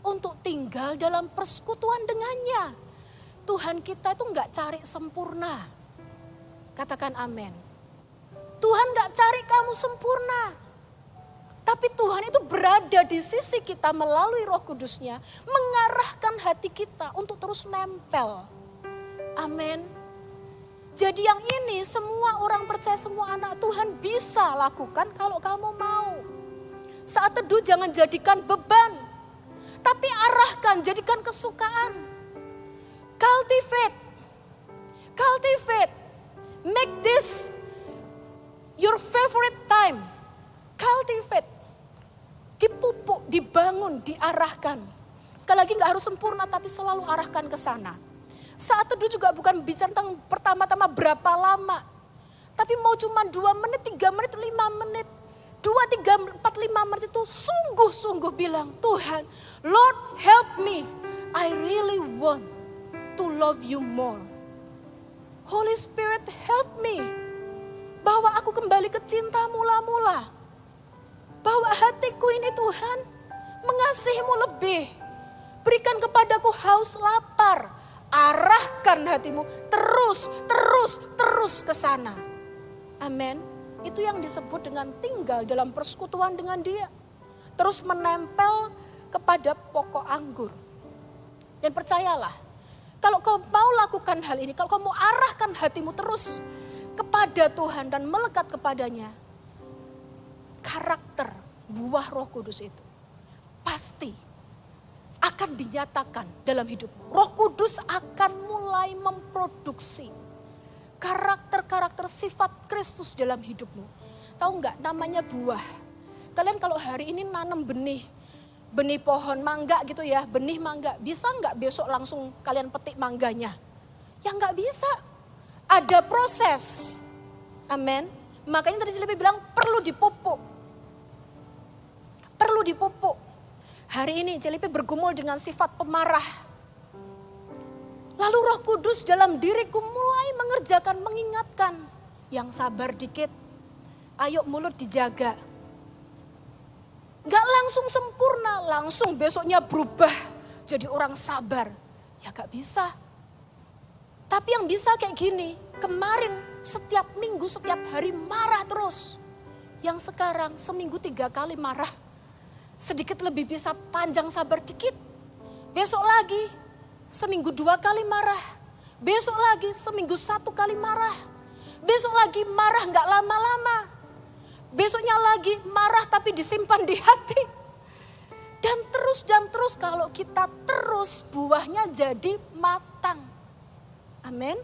Untuk tinggal dalam persekutuan dengannya. Tuhan kita itu gak cari sempurna. Katakan amin. Tuhan gak cari kamu sempurna. Tapi Tuhan itu berada di sisi kita melalui Roh Kudusnya. Mengarahkan hati kita untuk terus nempel. Amin. Jadi yang ini semua orang percaya, semua anak Tuhan bisa lakukan kalau kamu mau. Saat teduh jangan jadikan beban. Tapi arahkan, jadikan kesukaan. Cultivate. Make this your favorite time. Cultivate. Dipupuk, dibangun, diarahkan. Sekali lagi gak harus sempurna tapi selalu arahkan ke sana. Saat teduh juga bukan bicara tentang pertama-tama berapa lama. Tapi mau cuma 2 menit, 3 menit, 5 menit. 2, 3, 4, 5 menit itu sungguh-sungguh bilang, Tuhan, Lord help me. I really want to love you more. Holy Spirit help me. Bawa aku kembali ke cinta mula-mula. Bawa hatiku ini Tuhan, mengasihimu lebih. Berikan kepadaku haus lapar. Arahkan hatimu terus ke sana. Amin. Itu yang disebut dengan tinggal dalam persekutuan dengan Dia. Terus menempel kepada pokok anggur. Dan percayalah, kalau kau mau lakukan hal ini, kalau kau mau arahkan hatimu terus kepada Tuhan dan melekat kepadanya, karakter buah Roh Kudus itu pasti akan dinyatakan dalam hidupmu. Roh Kudus akan mulai memproduksi karakter-karakter sifat Kristus dalam hidupmu. Tahu nggak namanya buah? Kalian kalau hari ini nanam benih pohon mangga gitu ya, benih mangga. Bisa nggak besok langsung kalian petik mangganya? Ya nggak bisa. Ada proses. Amin. Makanya tadi Cilipi bilang perlu dipupuk. Perlu dipupuk. Hari ini Cilipi bergumul dengan sifat pemarah. Lalu Roh Kudus dalam diriku mulai mengingatkan. Yang sabar dikit, ayo mulut dijaga. Gak langsung sempurna, langsung besoknya berubah jadi orang sabar. Ya gak bisa. Tapi yang bisa kayak gini, kemarin setiap minggu, setiap hari marah terus. Yang sekarang seminggu 3 kali marah. Sedikit lebih bisa panjang sabar dikit. Besok lagi seminggu 2 kali marah. Besok lagi seminggu 1 kali marah. Besok lagi marah gak lama-lama. Besoknya lagi marah tapi disimpan di hati. Dan terus kalau kita terus buahnya jadi matang. Amin.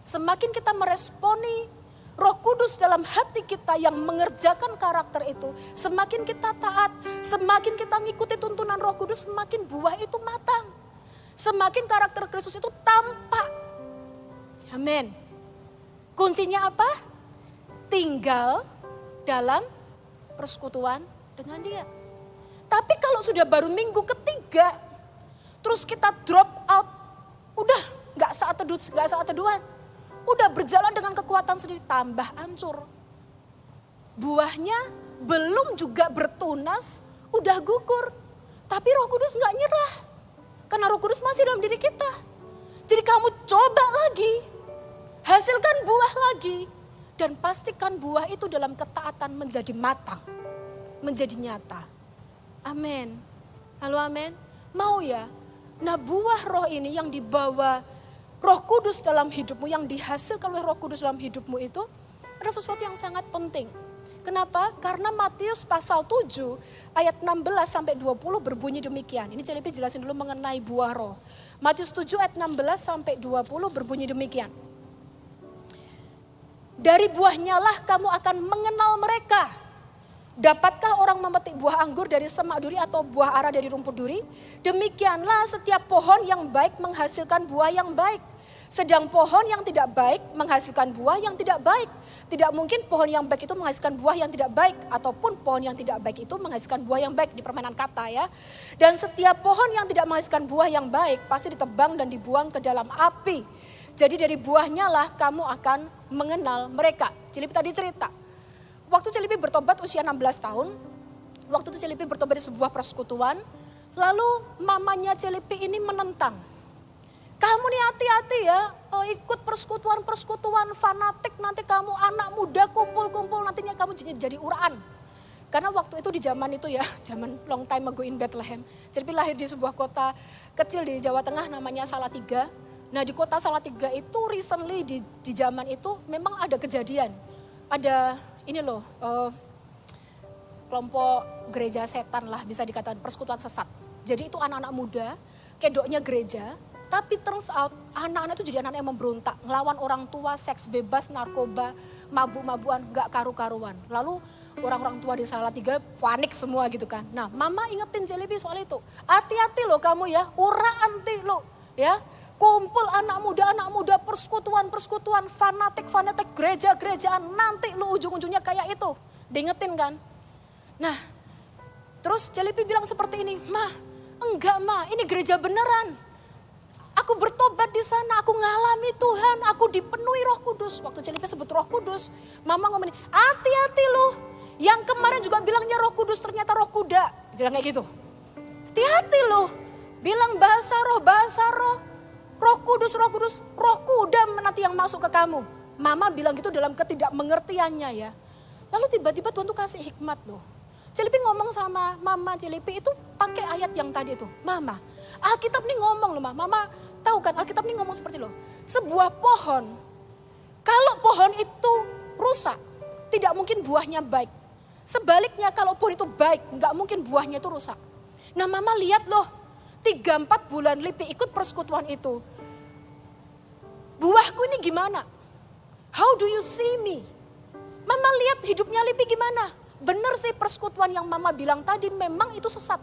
Semakin kita meresponi Roh Kudus dalam hati kita yang mengerjakan karakter itu. Semakin kita taat, semakin kita ngikuti tuntunan Roh Kudus, semakin buah itu matang. Semakin karakter Kristus itu tampak. Amin. Kuncinya apa? Tinggal dalam persekutuan dengan Dia. Tapi kalau sudah baru minggu ketiga, terus kita drop out, udah gak saat teduhan. Udah berjalan dengan kekuatan sendiri, tambah hancur. Buahnya belum juga bertunas, udah gugur. Tapi Roh Kudus gak nyerah. Karena Roh Kudus masih dalam diri kita. Jadi kamu coba lagi, hasilkan buah lagi. Dan pastikan buah itu dalam ketaatan menjadi matang, menjadi nyata. Amin. Halo amin. Mau ya? Nah buah roh ini yang dibawa Roh Kudus dalam hidupmu, yang dihasilkan oleh Roh Kudus dalam hidupmu itu ada sesuatu yang sangat penting. Kenapa? Karena Matius pasal 7 ayat 16 sampai 20 berbunyi demikian. Ini Celipi jelasin dulu mengenai buah roh. Matius 7 ayat 16 sampai 20 berbunyi demikian. Dari buahnya lah kamu akan mengenal mereka. Dapatkah orang memetik buah anggur dari semak duri atau buah ara dari rumput duri? Demikianlah setiap pohon yang baik menghasilkan buah yang baik. Sedang pohon yang tidak baik menghasilkan buah yang tidak baik. Tidak mungkin pohon yang baik itu menghasilkan buah yang tidak baik. Ataupun pohon yang tidak baik itu menghasilkan buah yang baik. Di permainan kata ya. Dan setiap pohon yang tidak menghasilkan buah yang baik pasti ditebang dan dibuang ke dalam api. Jadi dari buahnya lah kamu akan mengenal mereka. Celipi tadi cerita. Waktu Celipi bertobat usia 16 tahun, waktu itu Celipi bertobat di sebuah persekutuan, lalu mamanya Celipi ini menentang. Kamu nih hati-hati ya, ikut persekutuan fanatik, nanti kamu anak muda kumpul-kumpul, nantinya kamu jadi uraan. Karena waktu itu di zaman itu ya, zaman long time ago in Bethlehem, Celipi lahir di sebuah kota kecil di Jawa Tengah namanya Salatiga. Nah di kota Salatiga itu recently di zaman itu memang ada kejadian, ada ini loh, kelompok gereja setan lah bisa dikatakan, persekutuan sesat. Jadi itu anak-anak muda, kedoknya gereja, tapi turns out anak-anak itu jadi anak yang memberontak, ngelawan orang tua, seks bebas, narkoba, mabuk-mabuan, gak karu-karuan. Lalu orang-orang tua di Salatiga panik semua gitu kan. Nah mama ingetin Celipi soal itu, hati-hati loh kamu ya, uraan lo ya. Kumpul anak muda, persekutuan, fanatik, gereja-gerejaan, nanti lu ujung-ujungnya kayak itu. Diingetin kan? Nah, terus Celipi bilang seperti ini, "Ma, enggak ma, ini gereja beneran. Aku bertobat di sana, aku ngalami Tuhan, aku dipenuhi Roh Kudus." Waktu Celipi sebut Roh Kudus, mama ngomongin, "Hati-hati lu, yang kemarin juga bilangnya Roh Kudus ternyata roh kuda." Bilang kayak gitu. "Hati-hati lu, bilang bahasa roh. Roh Kudus, roh kuda nanti yang masuk ke kamu." Mama bilang gitu dalam ketidakmengertiannya ya. Lalu tiba-tiba Tuhan tuh kasih hikmat loh. Celipi ngomong sama mama Celipi itu pakai ayat yang tadi itu. "Mama, Alkitab nih ngomong loh ma. Mama tahu kan Alkitab nih ngomong seperti loh. Sebuah pohon, kalau pohon itu rusak, tidak mungkin buahnya baik. Sebaliknya kalau pohon itu baik, nggak mungkin buahnya itu rusak." Nah mama lihat loh, 3-4 bulan Lipi ikut persekutuan itu. Buahku ini gimana? How do you see me? Mama lihat hidupnya Lipi gimana? Benar sih persekutuan yang mama bilang tadi memang itu sesat.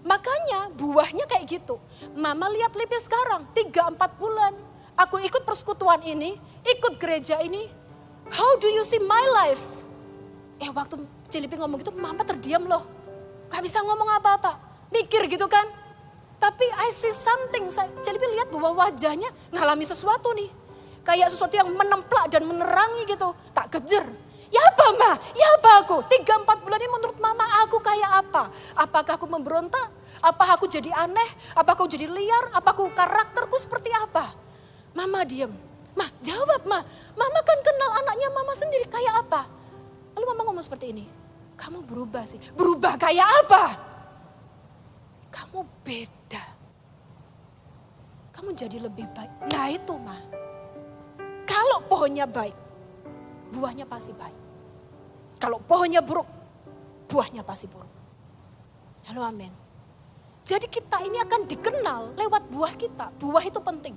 Makanya buahnya kayak gitu. Mama lihat Lipi sekarang 3-4 bulan. Aku ikut persekutuan ini, ikut gereja ini. How do you see my life? Waktu Celipi ngomong gitu mama terdiam loh. Gak bisa ngomong apa-apa. Mikir gitu kan. Tapi I see something, Celipi lihat bahwa wajahnya ngalami sesuatu nih. Kayak sesuatu yang menemplak dan menerangi gitu. Tak kejar. "Ya apa ma? Ya apa aku? 3-4 bulan ini menurut mama aku kayak apa? Apakah aku memberontak? Apakah aku jadi aneh? Apakah aku jadi liar? Apakah karakterku seperti apa?" Mama diem. Mah, jawab mah. Mama kan kenal anaknya mama sendiri kayak apa. Lalu mama ngomong seperti ini. Kamu berubah sih. Berubah kayak apa? Kamu beda. Kamu jadi lebih baik. Nah itu mah. Kalau pohonnya baik, buahnya pasti baik. Kalau pohonnya buruk, buahnya pasti buruk. Halo amin. Jadi kita ini akan dikenal lewat buah kita. Buah itu penting.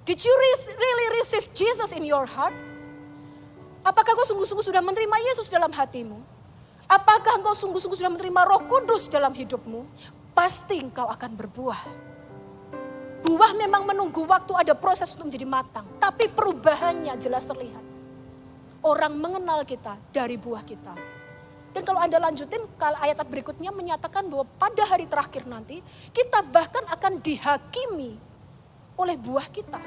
Did you really receive Jesus in your heart? Apakah kau sungguh-sungguh sudah menerima Yesus dalam hatimu? Apakah engkau sungguh-sungguh sudah menerima Roh Kudus dalam hidupmu? Pasti engkau akan berbuah. Buah memang menunggu waktu, ada proses untuk menjadi matang. Tapi perubahannya jelas terlihat. Orang mengenal kita dari buah kita. Dan kalau Anda lanjutin, kalau ayat berikutnya menyatakan bahwa pada hari terakhir nanti, kita bahkan akan dihakimi oleh buah kita.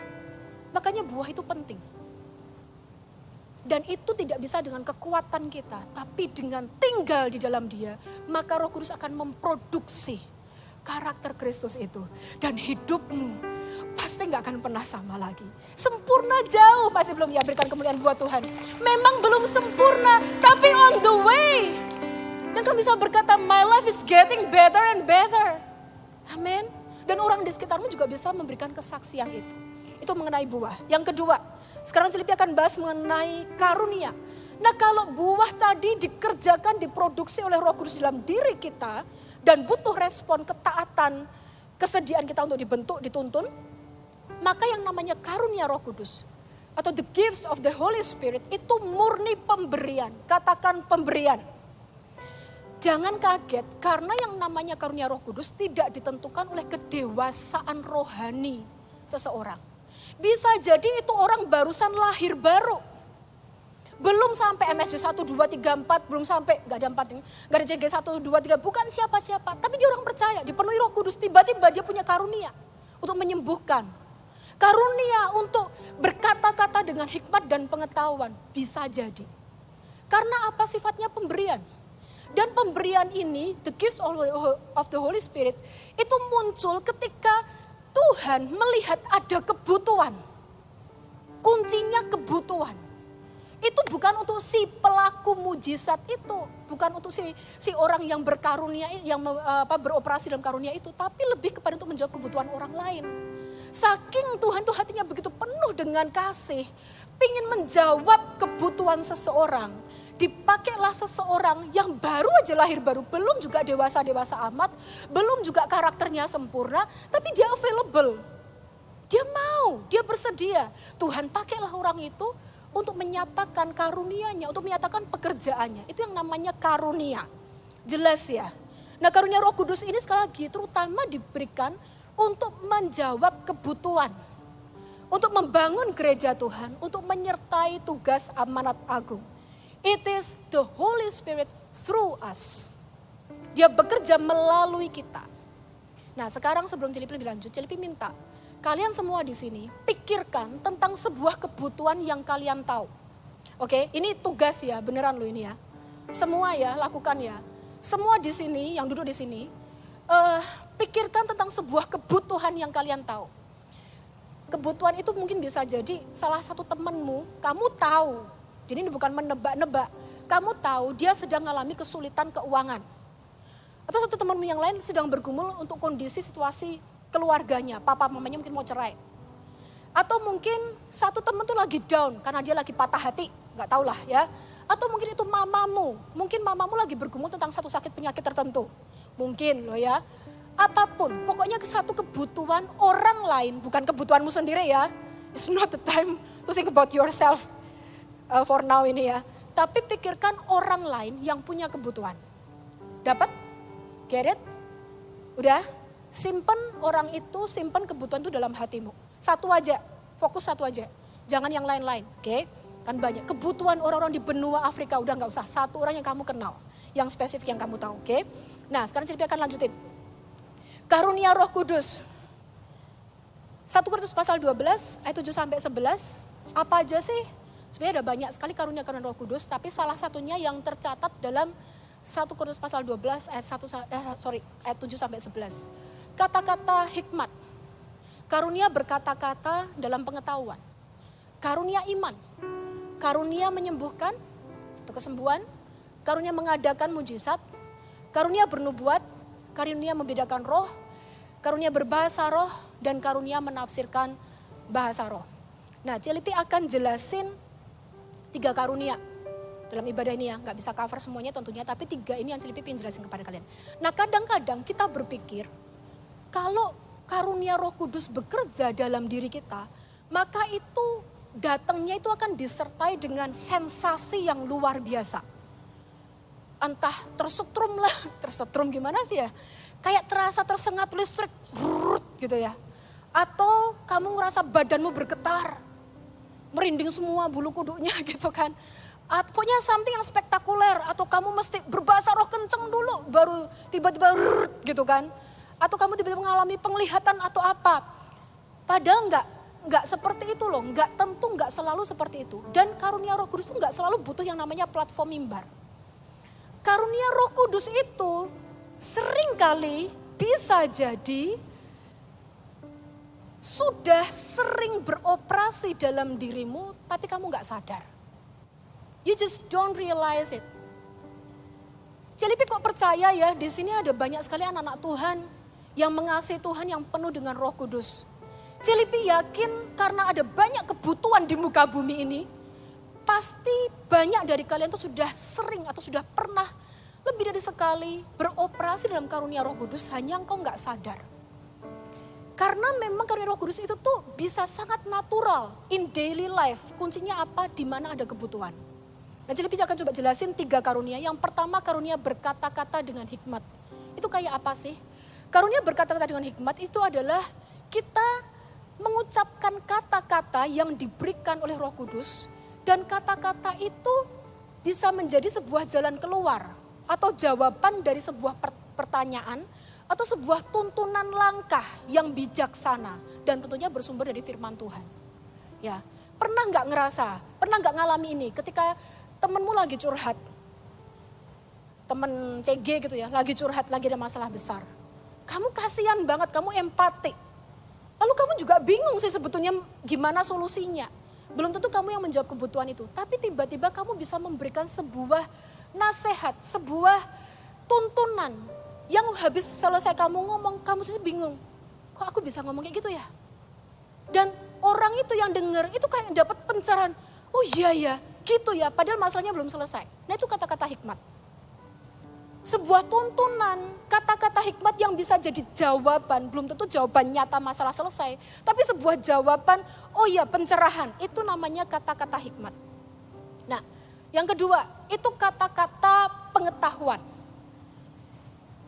Makanya buah itu penting. Dan itu tidak bisa dengan kekuatan kita, tapi dengan tinggal di dalam Dia, maka Roh Kudus akan memproduksi karakter Kristus itu. Dan hidupmu pasti gak akan pernah sama lagi. Sempurna jauh masih belum ya, berikan kemuliaan buat Tuhan. Memang belum sempurna, tapi on the way. Dan kamu bisa berkata, my life is getting better and better. Amin. Dan orang di sekitarmu juga bisa memberikan kesaksian itu. Itu mengenai buah. Yang kedua, sekarang Filipi akan bahas mengenai karunia. Nah kalau buah tadi dikerjakan, diproduksi oleh Roh Kudus dalam diri kita, dan butuh respon ketaatan, kesediaan kita untuk dibentuk, dituntun, maka yang namanya karunia Roh Kudus atau the gifts of the Holy Spirit itu murni pemberian. Katakan pemberian. Jangan kaget karena yang namanya karunia Roh Kudus tidak ditentukan oleh kedewasaan rohani seseorang. Bisa jadi itu orang barusan lahir baru. Belum sampai MSJ 1, 2, 3, 4, belum sampai, gak ada 4, gak ada CG 1, 2, 3, bukan siapa-siapa. Tapi dia orang percaya, dipenuhi Roh Kudus, tiba-tiba dia punya karunia untuk menyembuhkan. Karunia untuk berkata-kata dengan hikmat dan pengetahuan, bisa jadi. Karena apa sifatnya pemberian. Dan pemberian ini, the gifts of the Holy Spirit, itu muncul ketika Tuhan melihat ada kebutuhan. Kuncinya kebutuhan. Itu bukan untuk si pelaku mujizat itu, bukan untuk si orang yang berkarunia, yang beroperasi dalam karunia itu, tapi lebih kepada untuk menjawab kebutuhan orang lain. Saking Tuhan tuh hatinya begitu penuh dengan kasih, pingin menjawab kebutuhan seseorang, dipakailah seseorang yang baru aja lahir baru, belum juga dewasa-dewasa amat, belum juga karakternya sempurna, tapi dia available. Dia mau, dia bersedia. Tuhan pakailah orang itu untuk menyatakan karunia-Nya, untuk menyatakan pekerjaannya. Itu yang namanya karunia. Jelas ya. Nah karunia Roh Kudus ini sekali lagi terutama diberikan untuk menjawab kebutuhan. Untuk membangun gereja Tuhan, untuk menyertai tugas amanat agung. It is the Holy Spirit through us. Dia bekerja melalui kita. Nah sekarang sebelum Celipi lebih lanjut, Celipi minta kalian semua di sini pikirkan tentang sebuah kebutuhan yang kalian tahu. Oke, ini tugas ya, beneran loh ini ya. Semua ya, lakukan ya. Semua di sini, yang duduk di sini, pikirkan tentang sebuah kebutuhan yang kalian tahu. Kebutuhan itu mungkin bisa jadi salah satu temanmu, kamu tahu. Jadi ini bukan menebak-nebak. Kamu tahu dia sedang mengalami kesulitan keuangan. Atau satu temanmu yang lain sedang bergumul untuk kondisi situasi keluarganya, papa mamanya mungkin mau cerai. Atau mungkin satu teman tuh lagi down karena dia lagi patah hati, nggak tahu lah ya. Atau mungkin itu mamamu, mungkin mamamu lagi bergumul tentang satu sakit penyakit tertentu. Mungkin loh ya. Apapun, pokoknya satu kebutuhan orang lain, bukan kebutuhanmu sendiri ya. It's not the time to think about yourself for now ini ya. Tapi pikirkan orang lain yang punya kebutuhan. Dapat? Get it? Udah? Simpen orang itu, simpen kebutuhan itu dalam hatimu. Satu aja, fokus satu aja. Jangan yang lain-lain, oke? Kan banyak. Kebutuhan orang-orang di benua Afrika udah gak usah. Satu orang yang kamu kenal, yang spesifik yang kamu tahu, oke? Nah sekarang Celipi akan lanjutin. Karunia Roh Kudus. 1 Korintus pasal 12 ayat 7 sampai 11. Apa aja sih? Sebenarnya ada banyak sekali karunia-karunia Roh Kudus, tapi salah satunya yang tercatat dalam 1 Korintus pasal 12 ayat 7 sampai 11. Kata-kata hikmat. karunia berkata-kata dalam pengetahuan, karunia iman, karunia menyembuhkan atau kesembuhan, karunia mengadakan mujizat, karunia bernubuat, karunia membedakan roh, karunia berbahasa roh, dan karunia menafsirkan bahasa roh. Nah, Celipi akan jelasin 3 karunia dalam ibadah ini ya. Gak bisa cover semuanya tentunya, tapi 3 ini yang Celipi ingin jelasin kepada kalian. Nah, kadang-kadang kita berpikir, kalau karunia Roh Kudus bekerja dalam diri kita, maka itu datangnya itu akan disertai dengan sensasi yang luar biasa. Entah tersetrum lah, tersetrum gimana sih ya? Kayak terasa tersengat listrik, gitu ya. Atau kamu ngerasa badanmu bergetar, merinding semua bulu kudunya gitu kan. Pokoknya something yang spektakuler, atau kamu mesti berbahasa roh kenceng dulu, baru tiba-tiba gitu kan. Atau kamu tiba-tiba mengalami penglihatan atau apa. Padahal enggak seperti itu loh, enggak selalu seperti itu. Dan karunia Roh Kudus itu enggak selalu butuh yang namanya platform mimbar. Karunia Roh Kudus itu seringkali bisa jadi sudah sering beroperasi dalam dirimu, tapi kamu enggak sadar. You just don't realize it. Celipi kok percaya ya, di sini ada banyak sekali anak-anak Tuhan yang mengasihi Tuhan, yang penuh dengan Roh Kudus. Celipi yakin karena ada banyak kebutuhan di muka bumi ini, pasti banyak dari kalian tuh sudah sering atau sudah pernah lebih dari sekali beroperasi dalam karunia Roh Kudus, hanya engkau nggak sadar. Karena memang karunia Roh Kudus itu tuh bisa sangat natural in daily life. Kuncinya apa? Di mana ada kebutuhan. Nah, Celipi akan coba jelasin 3 karunia. Yang pertama, karunia berkata-kata dengan hikmat. Itu kayak apa sih? Karunia berkata-kata dengan hikmat itu adalah kita mengucapkan kata-kata yang diberikan oleh Roh Kudus, dan kata-kata itu bisa menjadi sebuah jalan keluar atau jawaban dari sebuah pertanyaan atau sebuah tuntunan langkah yang bijaksana dan tentunya bersumber dari firman Tuhan. Ya, pernah nggak ngerasa, pernah nggak ngalami ini ketika temenmu lagi curhat, temen CG gitu ya, lagi curhat, lagi ada masalah besar. Kamu kasihan banget, kamu empati. Lalu kamu juga bingung sih sebetulnya gimana solusinya. Belum tentu kamu yang menjawab kebutuhan itu. Tapi tiba-tiba kamu bisa memberikan sebuah nasihat, sebuah tuntunan. Yang habis selesai kamu ngomong, kamu sendiri bingung. Kok aku bisa ngomong kayak gitu ya? Dan orang itu yang dengar itu kayak dapat pencerahan. Oh iya ya, gitu ya. Padahal masalahnya belum selesai. Nah itu kata-kata hikmat. Sebuah tuntunan, kata-kata hikmat yang bisa jadi jawaban, belum tentu jawaban nyata masalah selesai. Tapi sebuah jawaban, oh iya pencerahan, itu namanya kata-kata hikmat. Nah, yang kedua, itu kata-kata pengetahuan.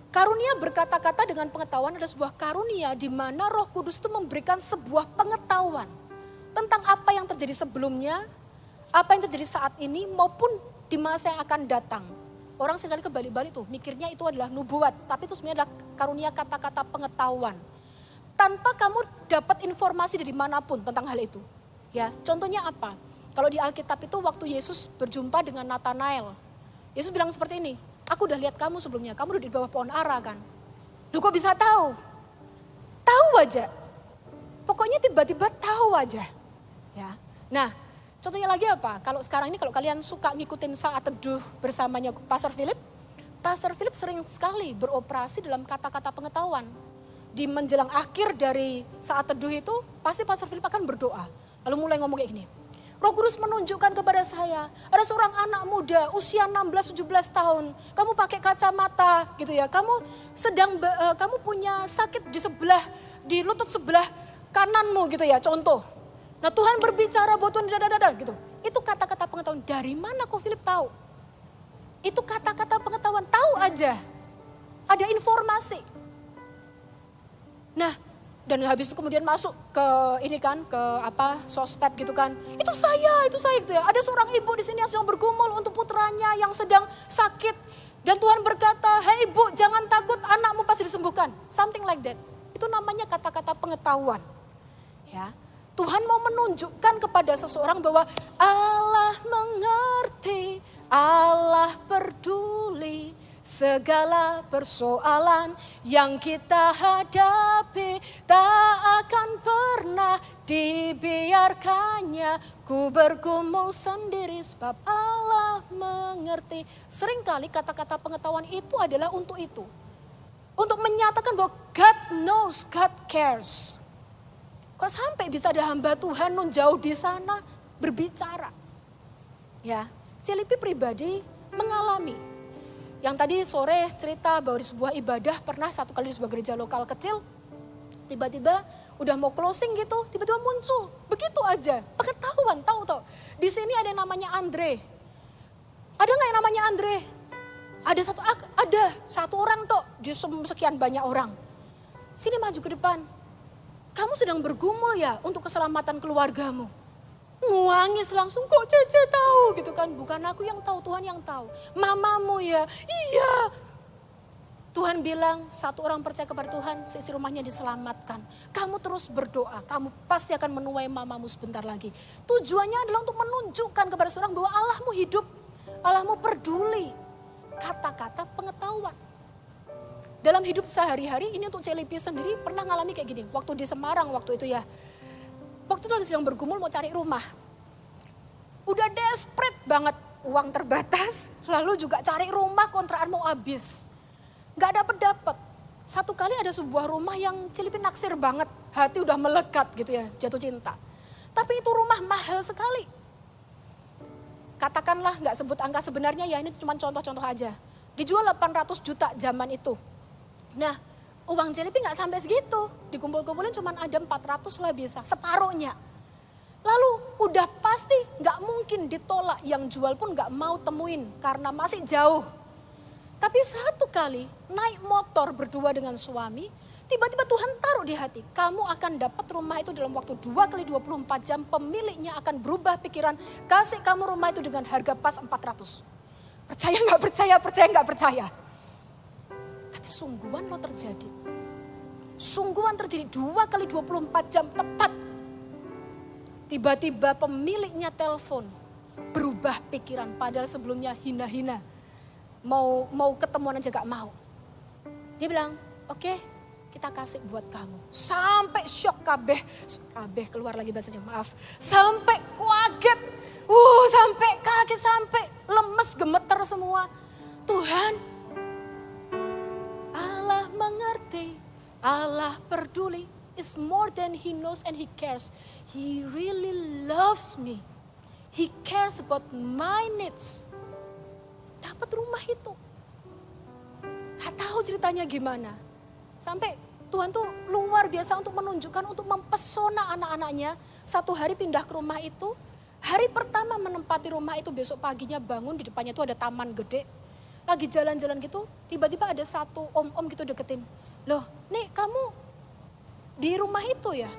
Karunia berkata-kata dengan pengetahuan adalah sebuah karunia di mana Roh Kudus itu memberikan sebuah pengetahuan tentang apa yang terjadi sebelumnya, apa yang terjadi saat ini, maupun di masa yang akan datang. Orang seringkali kebalik-balik tuh, mikirnya itu adalah nubuat, tapi itu sebenarnya adalah karunia kata-kata pengetahuan. Tanpa kamu dapat informasi dari manapun tentang hal itu. Ya, contohnya apa? Kalau di Alkitab itu waktu Yesus berjumpa dengan Nathanael, Yesus bilang seperti ini, aku udah lihat kamu sebelumnya, kamu udah di bawah pohon ara kan? Lu kok bisa tahu? Tahu aja. Pokoknya tiba-tiba tahu aja. Ya. Nah, contohnya lagi apa? Kalau sekarang ini kalau kalian suka ngikutin saat teduh bersamanya Pastor Philip sering sekali beroperasi dalam kata-kata pengetahuan. Di menjelang akhir dari saat teduh itu, pasti Pastor Philip akan berdoa. Lalu mulai ngomong kayak gini. Roh Kudus menunjukkan kepada saya, ada seorang anak muda usia 16-17 tahun. Kamu pakai kacamata gitu ya. Kamu punya sakit di lutut sebelah kananmu gitu ya, contoh. Nah Tuhan berbicara buat Tuhan gitu. Itu kata-kata pengetahuan. Dari mana kok Philip tahu? Itu kata-kata pengetahuan, tahu aja. Ada informasi. Nah, dan habis itu kemudian masuk ke ini kan, ke sosmed gitu kan. Itu saya gitu ya. Ada seorang ibu di sini yang sedang bergumul untuk putranya yang sedang sakit. Dan Tuhan berkata, "Hei ibu, jangan takut, anakmu pasti disembuhkan." Something like that. Itu namanya kata-kata pengetahuan. Ya. Tuhan mau menunjukkan kepada seseorang bahwa Allah mengerti, Allah peduli Segala persoalan yang kita hadapi tak akan pernah dibiarkannya. Ku bergumul sendiri sebab Allah mengerti. Seringkali kata-kata pengetahuan itu adalah untuk itu. Untuk menyatakan bahwa God knows, God cares. Kok sampai bisa ada hamba Tuhan nun jauh di sana berbicara. Ya, Celipi pribadi mengalami. Yang tadi sore cerita bahwa di sebuah ibadah pernah satu kali di sebuah gereja lokal kecil, tiba-tiba udah mau closing gitu, tiba-tiba muncul, begitu aja, pengetahuan, tahu. Di sini ada yang namanya Andre. Ada nggak yang namanya Andre? Ada satu orang tok di sekian banyak orang. Sini maju ke depan. Kamu sedang bergumul ya untuk keselamatan keluargamu. Nguangis langsung, kok Cece tahu gitu kan. Bukan aku yang tahu, Tuhan yang tahu. Mamamu ya, iya. Tuhan bilang satu orang percaya kepada Tuhan, seisi rumahnya diselamatkan. Kamu terus berdoa, kamu pasti akan menuai mamamu sebentar lagi. Tujuannya adalah untuk menunjukkan kepada seorang bahwa Allahmu hidup, Allahmu peduli. Kata-kata pengetahuan. Dalam hidup sehari-hari, ini untuk Celipi sendiri pernah ngalami kayak gini. Waktu di Semarang waktu itu ya. Waktu itu sedang bergumul mau cari rumah. Udah desperate banget, uang terbatas. Lalu juga cari rumah, kontrakan mau habis. Gak dapet. Satu kali ada sebuah rumah yang Celipi naksir banget. Hati udah melekat gitu ya, jatuh cinta. Tapi itu rumah mahal sekali. Katakanlah gak sebut angka sebenarnya ya, ini cuma contoh-contoh aja. Dijual 800 juta zaman itu. Nah, uang Celipi gak sampai segitu. Dikumpul-kumpulin cuma ada 400 lah bisa, separuhnya. Lalu udah pasti gak mungkin ditolak, yang jual pun gak mau temuin karena masih jauh. Tapi satu kali naik motor berdua dengan suami, tiba-tiba Tuhan taruh di hati, kamu akan dapat rumah itu dalam waktu 2 kali 24 jam, pemiliknya akan berubah pikiran, kasih kamu rumah itu dengan harga pas 400. Percaya gak percaya, percaya gak percaya. Tapi sungguhan lo terjadi. Sungguhan terjadi 2 kali 24 jam tepat. Tiba-tiba pemiliknya telepon, berubah pikiran padahal sebelumnya hina-hina. Mau ketemuan aja gak mau. Dia bilang, oke, kita kasih buat kamu. Sampai shock kabeh keluar lagi bahasanya, maaf. Sampai kaget, sampai kaget, sampai lemes, gemeter semua. Tuhan, Allah mengerti, Allah peduli. It's more than he knows and he cares. He really loves me. He cares about my needs. Dapat rumah itu. Gak tahu ceritanya gimana. Sampai Tuhan tuh luar biasa untuk menunjukkan, untuk mempesona anak-anaknya. Satu hari pindah ke rumah itu. Hari pertama menempati rumah itu, besok paginya bangun, di depannya tuh ada taman gede. Lagi jalan-jalan gitu, tiba-tiba ada satu om-om gitu deketin. Loh, nih kamu di rumah itu ya?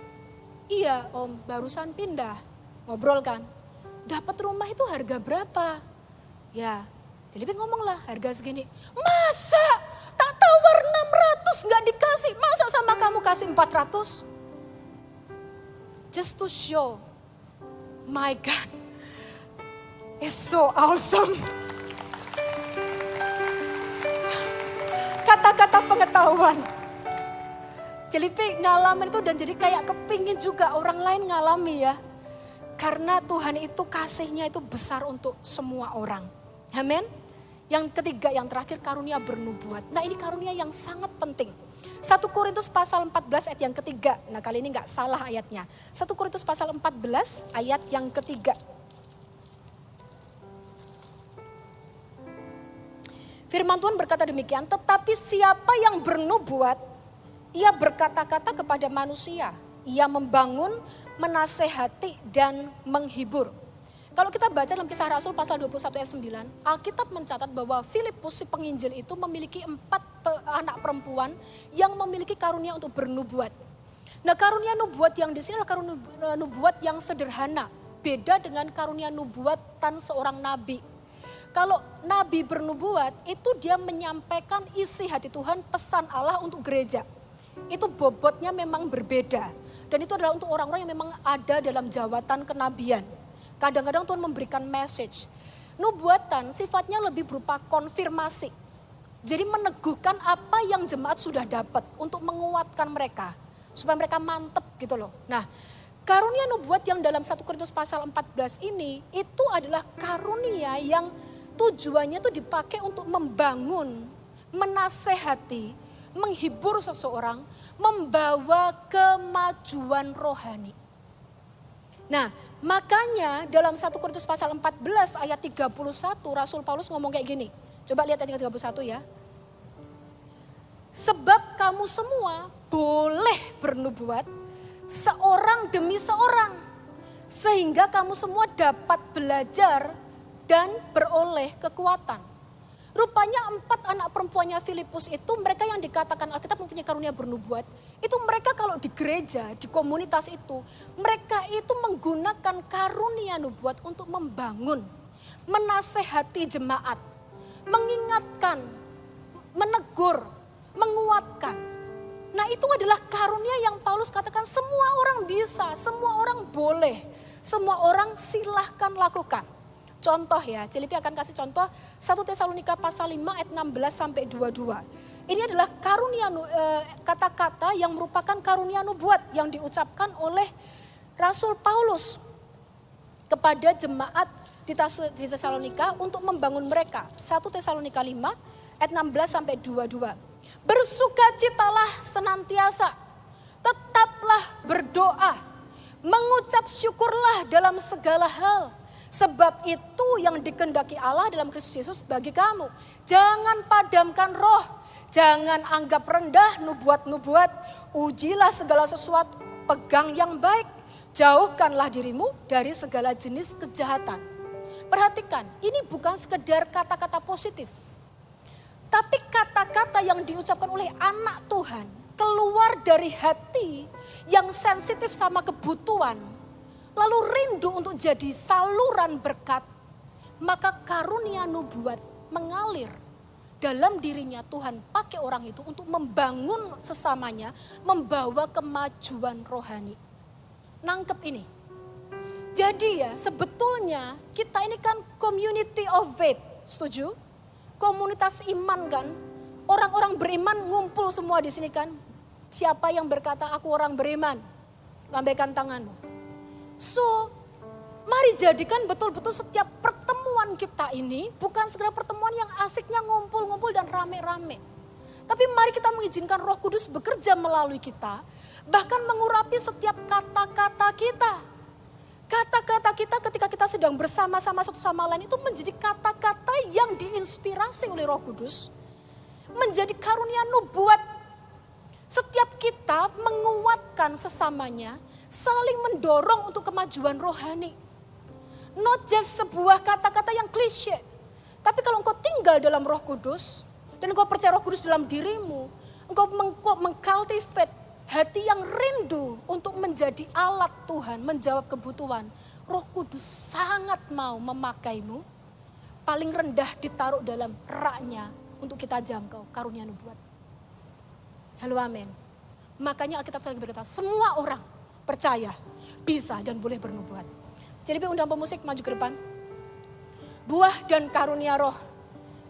Iya om, barusan pindah. Ngobrol kan. Dapat rumah itu harga berapa? Ya, Celipi ngomong lah harga segini. Masa tak tawar 600 gak dikasih? Masa sama kamu kasih 400? Just to show, my God is so awesome. Kata-kata pengetahuan. Celipi ngalamin itu dan jadi kayak kepingin juga orang lain ngalami ya. Karena Tuhan itu kasihnya itu besar untuk semua orang. Amin. Yang ketiga, yang terakhir, karunia bernubuat. Nah ini karunia yang sangat penting. 1 Korintus pasal 14 ayat yang ketiga. Nah kali ini gak salah ayatnya. 1 Korintus pasal 14 ayat yang ketiga. Firman Tuhan berkata demikian, tetapi siapa yang bernubuat, ia berkata-kata kepada manusia. Ia membangun, menasehati, dan menghibur. Kalau kita baca dalam Kisah Rasul pasal 21 ayat 9, Alkitab mencatat bahwa Filipus si penginjil itu memiliki 4 anak perempuan yang memiliki karunia untuk bernubuat. Nah karunia nubuat yang di sini adalah karunia nubuat yang sederhana. Beda dengan karunia nubuatan seorang nabi. Kalau nabi bernubuat itu dia menyampaikan isi hati Tuhan, pesan Allah untuk gereja. Itu bobotnya memang berbeda. Dan itu adalah untuk orang-orang yang memang ada dalam jawatan kenabian. Kadang-kadang Tuhan memberikan message. Nubuatan sifatnya lebih berupa konfirmasi. Jadi meneguhkan apa yang jemaat sudah dapat untuk menguatkan mereka. Supaya mereka mantep gitu loh. Nah, karunia nubuat yang dalam 1 Korintus pasal 14 ini itu adalah karunia yang tujuannya itu dipakai untuk membangun, menasehati, menghibur seseorang, membawa kemajuan rohani. Nah, makanya dalam 1 Korintus pasal 14 ayat 31 Rasul Paulus ngomong kayak gini. Coba lihat ayat 31 ya. Sebab kamu semua boleh bernubuat seorang demi seorang. Sehingga kamu semua dapat belajar dan beroleh kekuatan. Rupanya 4 anak perempuannya Filipus itu mereka yang dikatakan Alkitab mempunyai karunia bernubuat. Itu mereka kalau di gereja, di komunitas itu. Mereka itu menggunakan karunia nubuat untuk membangun, menasehati jemaat. Mengingatkan, menegur, menguatkan. Nah itu adalah karunia yang Paulus katakan semua orang bisa, semua orang boleh. Semua orang silahkan lakukan. Contoh ya, Cilipi akan kasih contoh 1 Tesalonika pasal 5 ayat 16 sampai 22. Ini adalah karunia kata-kata yang merupakan karunia nubuat yang diucapkan oleh Rasul Paulus kepada jemaat di Tesalonika untuk membangun mereka. 1 Tesalonika 5 ayat 16 sampai 22. Bersukacitalah senantiasa, tetaplah berdoa, mengucap syukurlah dalam segala hal. Sebab itu yang dikehendaki Allah dalam Kristus Yesus bagi kamu. Jangan padamkan roh, jangan anggap rendah nubuat-nubuat. Ujilah segala sesuatu, pegang yang baik. Jauhkanlah dirimu dari segala jenis kejahatan. Perhatikan, ini bukan sekedar kata-kata positif. Tapi kata-kata yang diucapkan oleh anak Tuhan keluar dari hati yang sensitif sama kebutuhan, lalu rindu untuk jadi saluran berkat, maka karunia nubuat mengalir dalam dirinya. Tuhan pakai orang itu untuk membangun sesamanya, membawa kemajuan rohani. Nangkep ini. Jadi ya sebetulnya kita ini kan community of faith, setuju? Komunitas iman kan, orang-orang beriman ngumpul semua di sini kan. Siapa yang berkata aku orang beriman? Lambaikan tanganmu. So, mari jadikan betul-betul setiap pertemuan kita ini bukan segera pertemuan yang asiknya ngumpul-ngumpul dan rame-rame. Tapi mari kita mengizinkan Roh Kudus bekerja melalui kita, bahkan mengurapi setiap kata-kata kita. Kata-kata kita ketika kita sedang bersama-sama satu sama lain itu menjadi kata-kata yang diinspirasi oleh Roh Kudus. Menjadi karunia nubuat. Setiap kita menguatkan sesamanya, saling mendorong untuk kemajuan rohani. Not just sebuah kata-kata yang klise. Tapi kalau engkau tinggal dalam Roh Kudus, dan engkau percaya Roh Kudus dalam dirimu, engkau mengcultivate hati yang rindu untuk menjadi alat Tuhan, menjawab kebutuhan. Roh Kudus sangat mau memakaimu. Paling rendah ditaruh dalam raknya untuk kita jangkau karunia nubuat. Halo amin. Makanya Alkitab selalu berkata, semua orang percaya, bisa dan boleh bernubuat. Jadi undang pemusik maju ke depan. Buah dan karunia roh.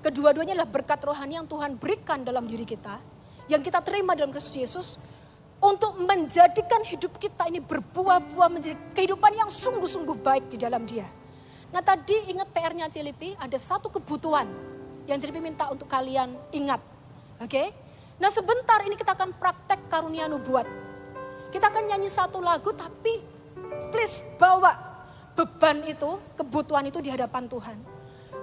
Kedua-duanya adalah berkat rohani yang Tuhan berikan dalam diri kita. Yang kita terima dalam Kristus Yesus. Untuk menjadikan hidup kita ini berbuah-buah menjadi kehidupan yang sungguh-sungguh baik di dalam Dia. Nah tadi ingat PR-nya Cilipi, ada satu kebutuhan yang Cilipi minta untuk kalian ingat. Oke? Nah sebentar ini kita akan praktek karunia nubuat. Kita akan nyanyi satu lagu tapi please bawa beban itu, kebutuhan itu di hadapan Tuhan.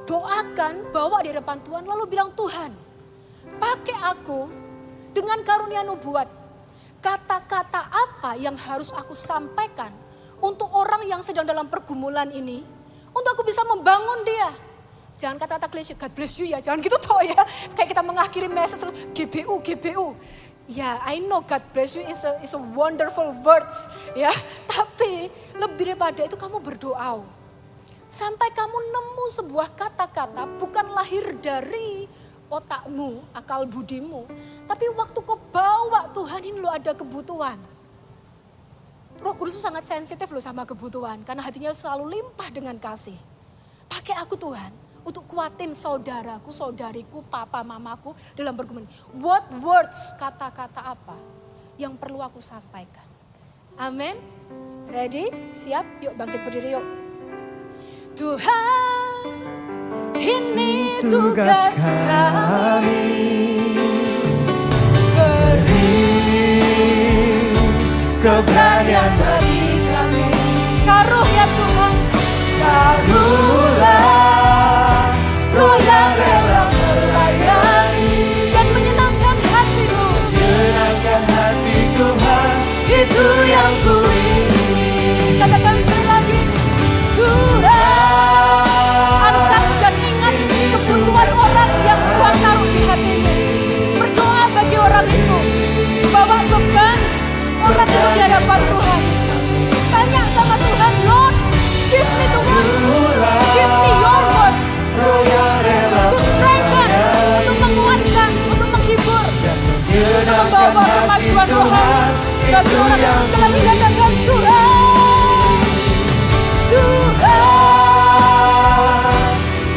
Doakan, bawa di hadapan Tuhan lalu bilang Tuhan, pakai aku dengan karunia nubuat. Kata-kata apa yang harus aku sampaikan untuk orang yang sedang dalam pergumulan ini. Untuk aku bisa membangun dia. Jangan kata-kata klise, God bless you ya. Jangan gitu toh ya. Kayak kita mengakhiri message GBU. Ya, I know God bless you is a wonderful words. Ya, tapi lebih daripada itu kamu berdoa. Sampai kamu nemu sebuah kata-kata bukan lahir dari otakmu, akal budimu. Tapi waktu kau bawa Tuhan ini lo ada kebutuhan. Roh Kudus itu sangat sensitif lo sama kebutuhan. Karena hatinya selalu limpah dengan kasih. Pakai aku Tuhan untuk kuatin saudaraku, saudariku, papa, mamaku dalam bergumul. What words, kata-kata apa yang perlu aku sampaikan. Amin. Ready? Siap? Yuk bangkit berdiri yuk. Tuhan, ini tugas kami. Beri keberanian bagi kami. Taruh ya Tuhan. Taruhlah roh yang rela melayani dan menyenangkan hatimu. Menyenangkan hati Tuhan, itu yang ku ingin. Katakan sekali lagi. Tuhan, angkat dan ingat kebutuhan orang yang Tuhan taruh di hatimu. Berdoa bagi orang itu. Bawa beban orang itu di hadapan Tuhan. Tanya sama Tuhan, Lord, give me the words, give me your words. To strengthen, untuk menguatkan, untuk menghibur, untuk membawa kemajuan rohani bagi orang yang telah dikatakan Tuhan. Tuhan,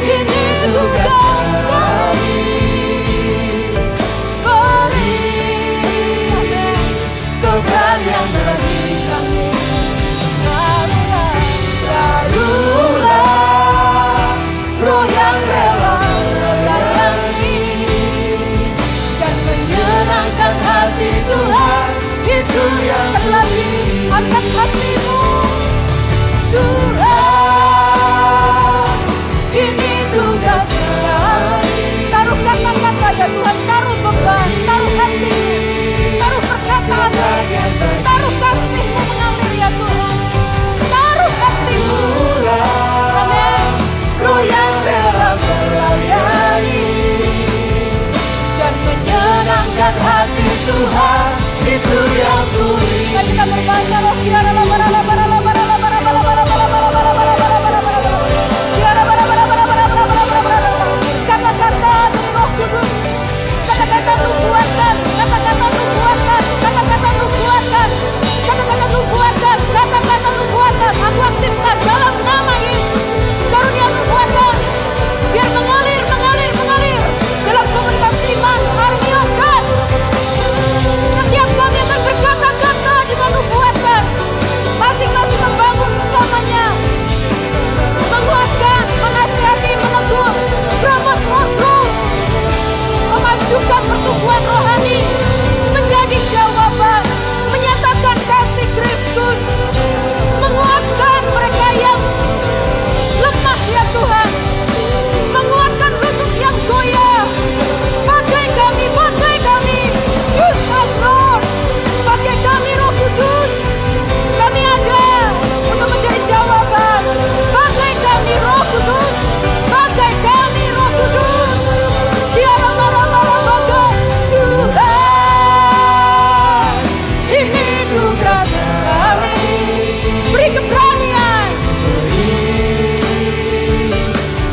ini tugas kami. Beri, amin, keberanian bagi kami. Taruhlah roh yang rela melayani dan menyenangkan hati Tuhan, itu yang terlebih. Angkat hatimu. Tuhan, ini tugas kami. Taruh kata-kata ya Tuhan, taruh beban, taruh hatimu, taruh perkataanmu, taruh kasih-Mu mengalir ya Tuhan. Taruh hatimu. Amin. Roh yang rela melayani dan menyenangkan hati Tuhan, itu yang ku ingin. Mari kita berbaca roh kiara kata-kata dari Roh Kudus, kata-kata nubuatan, kata-kata nubuatan, kata-kata nubuatan, kata-kata nubuatan, kata-kata nubuatan. Aku aktifkan dalam nama Yesus. Karunia nubuatan biar mengalir, mengalir, mengalir dalam komunitas iman. Army of God. Setiap kami akan berkata-kata dengan nubuatan. Masing-masing membangun sesamanya, menguatkan, menasihati, menegur, promote more growth, memajukan pertumbuhan rohani, menjadi jawaban, menyatakan kasih Kristus, menguatkan mereka yang lemah ya Tuhan, menguatkan lutut yang goyah. Pakai kami, use us Lord, pakai kami Roh Kudus. Kami ada untuk menjadi jawaban. Pakai kami Roh Kudus, pakai kami Roh Kudus. Tiada marah-marah Tuhan, ini tugas kami. Beri keberanian,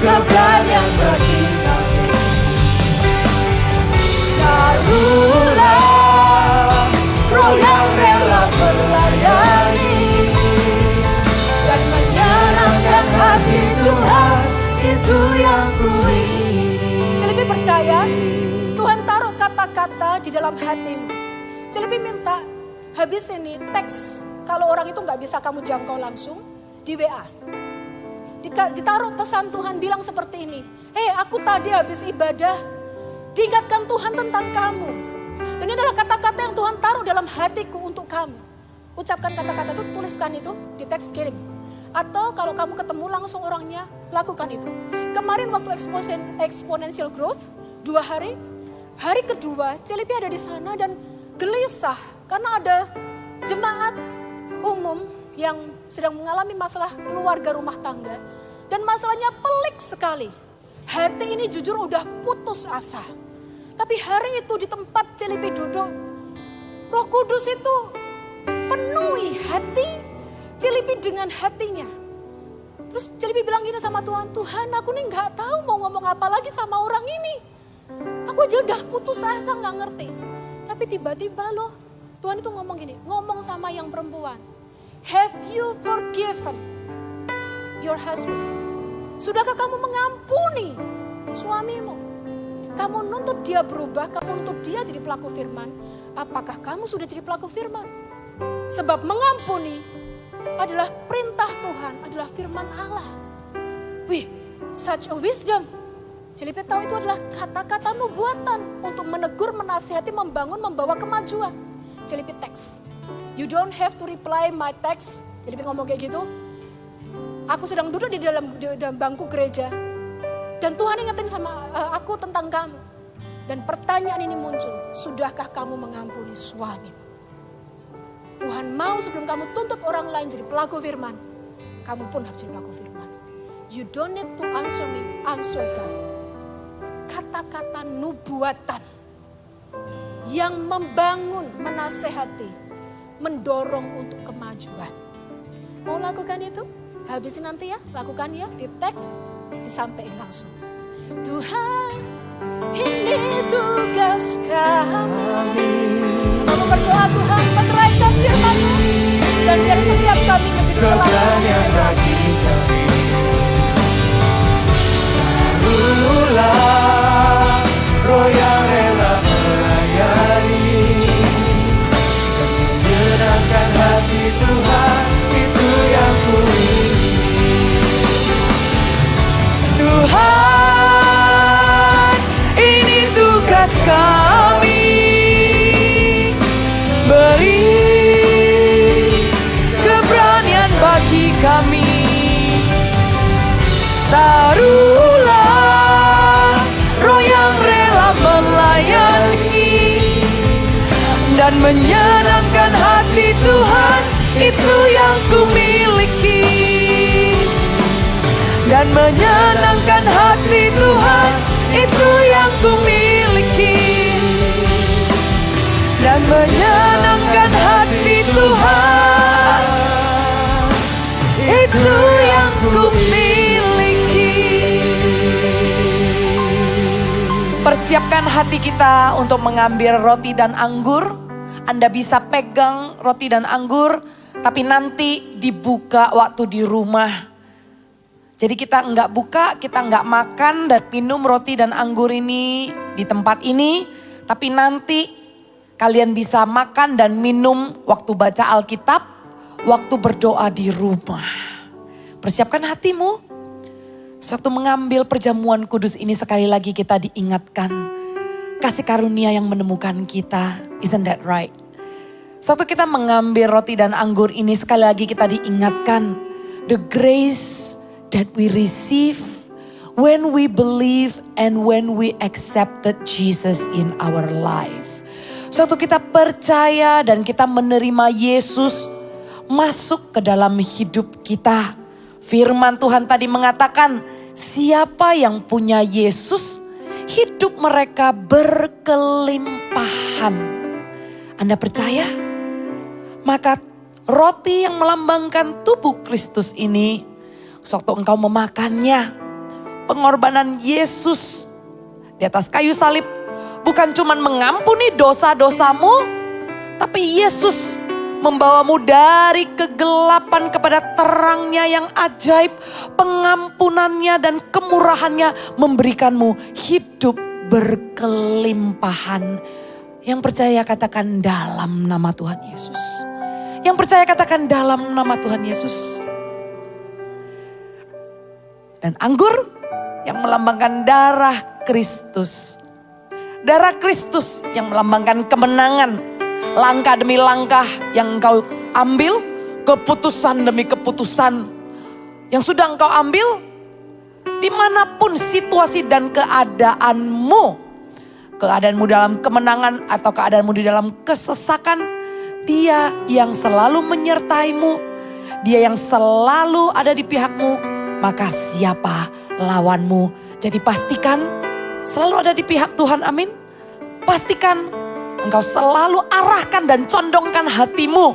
keberanian bagi kami. Taruhlah roh yang rela melayani dan menyenangkan hati Tuhan, itu yang ku ingin. Celebi percaya Tuhan taruh kata-kata di dalam hatimu. Celebi minta habis ini teks, kalau orang itu nggak bisa kamu jangkau langsung, di WA. Ditaruh pesan Tuhan bilang seperti ini. Hei, aku tadi habis ibadah, diingatkan Tuhan tentang kamu. Dan ini adalah kata-kata yang Tuhan taruh dalam hatiku untuk kamu. Ucapkan kata-kata itu, tuliskan itu, di teks kirim. Atau kalau kamu ketemu langsung orangnya, lakukan itu. Kemarin waktu exponential growth, 2 hari, hari kedua Celipi ada di sana dan gelisah. Karena ada jemaat umum yang sedang mengalami masalah keluarga rumah tangga. Dan masalahnya pelik sekali. Hati ini jujur udah putus asa. Tapi hari itu di tempat Celipi duduk, Roh Kudus itu penuhi hati Celipi dengan hatinya. Terus Celipi bilang gini sama Tuhan, Tuhan aku nih gak tahu mau ngomong apa lagi sama orang ini. Aku aja udah putus asa gak ngerti. Tapi tiba-tiba loh Tuhan itu ngomong gini, ngomong sama yang perempuan. Have you forgiven your husband? Sudahkah kamu mengampuni suamimu? Kamu nuntut dia berubah, kamu nuntut dia jadi pelaku firman. Apakah kamu sudah jadi pelaku firman? Sebab mengampuni adalah perintah Tuhan, adalah firman Allah. Wih, such a wisdom. Jelipet tahu itu adalah kata-kata nubuatan untuk menegur, menasihati, membangun, membawa kemajuan. Jelipet teks. You don't have to reply my text. Jelipet ngomong kayak gitu. Aku sedang duduk di dalam bangku gereja. Dan Tuhan ingetin sama aku tentang kamu. Dan pertanyaan ini muncul. Sudahkah kamu mengampuni suamimu? Tuhan mau sebelum kamu tuntut orang lain jadi pelaku firman. Kamu pun harus jadi pelaku firman. You don't need to answer me, answer God. Kata-kata nubuatan. Yang membangun, menasehati. Mendorong untuk kemajuan. Mau lakukan itu? Habisin nanti ya, lakukan ya di teks. Disampaikan langsung. Tuhan, ini tugas kami. Kamu berdoa, Tuhan meneraikan firman-Mu dan biar setiap kami menjadi teladan yang bagi kami. Taruhlah roh yang rela melayani dan menyenangkan hati Tuhan, itu yang ku Tuhan, ini tugas kami. Beri keberanian bagi kami. Taruhlah roh yang rela melayani dan menyenangkan hati Tuhan, itu yang ku miliki. Dan menyenangkan hati Tuhan, itu yang ku miliki. Dan menyenangkan hati Tuhan, itu yang ku miliki. Persiapkan hati kita untuk mengambil roti dan anggur. Anda bisa pegang roti dan anggur, tapi nanti dibuka waktu di rumah. Jadi kita enggak buka, kita enggak makan dan minum roti dan anggur ini di tempat ini. Tapi nanti kalian bisa makan dan minum waktu baca Alkitab, waktu berdoa di rumah. Persiapkan hatimu. Sewaktu mengambil perjamuan kudus ini sekali lagi kita diingatkan. Kasih karunia yang menemukan kita, isn't that right? Sewaktu kita mengambil roti dan anggur ini sekali lagi kita diingatkan. The grace that we receive when we believe and when we accepted Jesus in our life. Suatu kita percaya dan kita menerima Yesus masuk ke dalam hidup kita. Firman Tuhan tadi mengatakan, siapa yang punya Yesus, hidup mereka berkelimpahan. Anda percaya? Maka roti yang melambangkan tubuh Kristus ini, sewaktu engkau memakannya, pengorbanan Yesus di atas kayu salib bukan cuma mengampuni dosa-dosamu, tapi Yesus membawamu dari kegelapan kepada terangnya yang ajaib. Pengampunannya dan kemurahannya memberikanmu hidup berkelimpahan. Yang percaya katakan dalam nama Tuhan Yesus. Yang percaya katakan dalam nama Tuhan Yesus. Dan anggur yang melambangkan darah Kristus. Darah Kristus yang melambangkan kemenangan. Langkah demi langkah yang engkau ambil. Keputusan demi keputusan yang sudah engkau ambil. Dimanapun situasi dan keadaanmu. Keadaanmu dalam kemenangan atau keadaanmu di dalam kesesakan. Dia yang selalu menyertaimu. Dia yang selalu ada di pihakmu. Maka siapa lawanmu? Jadi pastikan selalu ada di pihak Tuhan, amin. Pastikan engkau selalu arahkan dan condongkan hatimu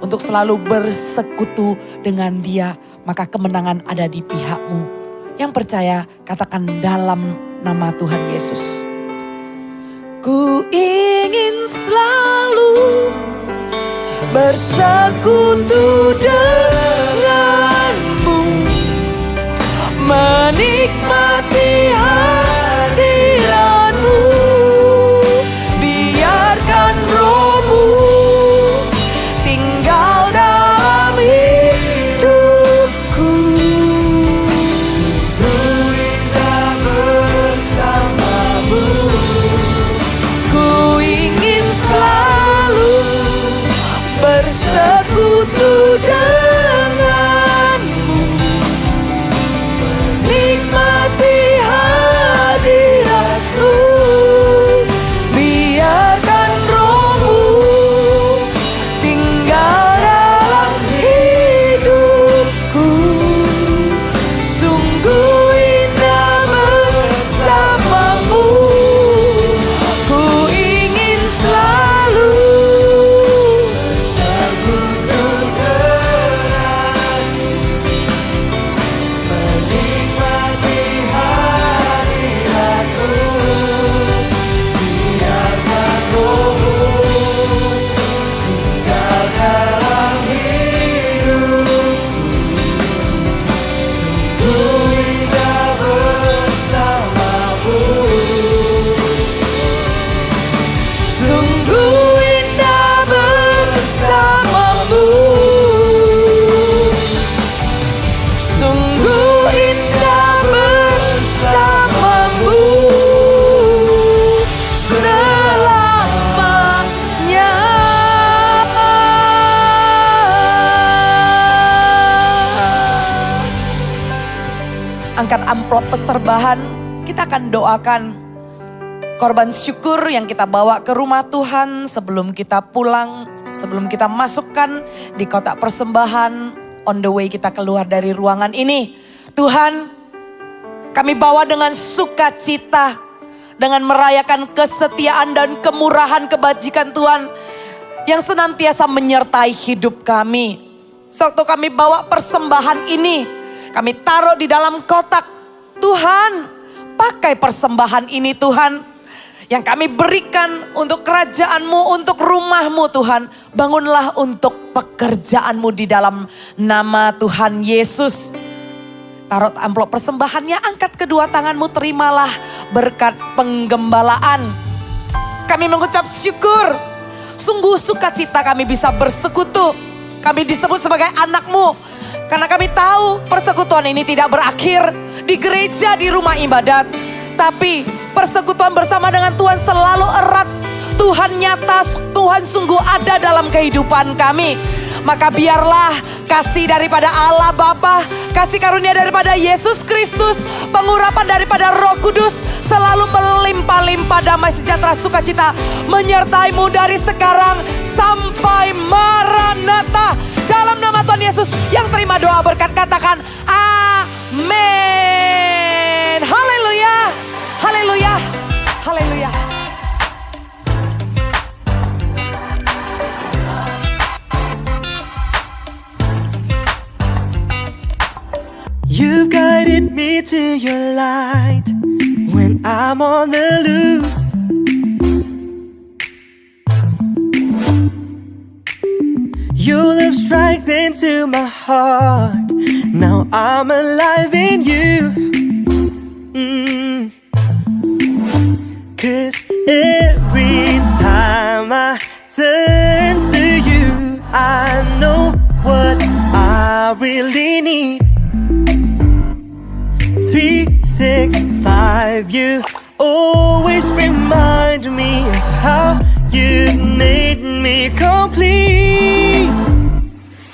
untuk selalu bersekutu dengan Dia. Maka kemenangan ada di pihakmu. Yang percaya katakan dalam nama Tuhan Yesus. Ku ingin selalu bersekutu denganmu. bersekutu denganmu, menikmati hadirat-Mu. Biarkan Roh-Mu tinggal dalam hidupku. Sungguh indah bersama-Mu. Ku ingin selalu bersekutu denganmu, menikmati hadirat-Mu. Biarkan Roh-Mu tinggal dalam hidupku. Sungguh indah bersama-Mu. Sungguh indah bersama-Mu. Sungguh indah bersama-Mu selamanya. Angkat amplop persembahan, kita akan doakan korban syukur yang kita bawa ke rumah Tuhan sebelum kita pulang, sebelum kita masukkan di kotak persembahan, on the way kita keluar dari ruangan ini. Tuhan, kami bawa dengan sukacita, dengan merayakan kesetiaan dan kemurahan kebajikan Tuhan yang senantiasa menyertai hidup kami. Sewaktu kami bawa persembahan ini, kami taruh di dalam kotak. Tuhan, pakai persembahan ini Tuhan, yang kami berikan untuk kerajaan-Mu, untuk rumah-Mu Tuhan. Bangunlah untuk pekerjaan-Mu di dalam nama Tuhan Yesus. Taruh amplop persembahannya, angkat kedua tanganmu, terimalah berkat penggembalaan. Kami mengucap syukur, sungguh sukacita kami bisa bersekutu. Kami disebut sebagai anak-Mu. Karena kami tahu persekutuan ini tidak berakhir di gereja, di rumah ibadat. Tapi persekutuan bersama dengan Tuhan selalu erat. Tuhan nyata, Tuhan sungguh ada dalam kehidupan kami. Maka biarlah kasih daripada Allah Bapa, kasih karunia daripada Yesus Kristus, pengurapan daripada Roh Kudus selalu melimpah-limpah damai sejahtera sukacita menyertai-Mu dari sekarang sampai Maranatha. Dalam nama Tuhan Yesus, yang terima doa berkat katakan amin. Haleluya, haleluya, haleluya. You've guided me to your light when I'm on the loose. Your love strikes into my heart. Now I'm alive in you. 'Cause every time I turn to you, I know what I really need. 365, you always remind me of how you made me complete.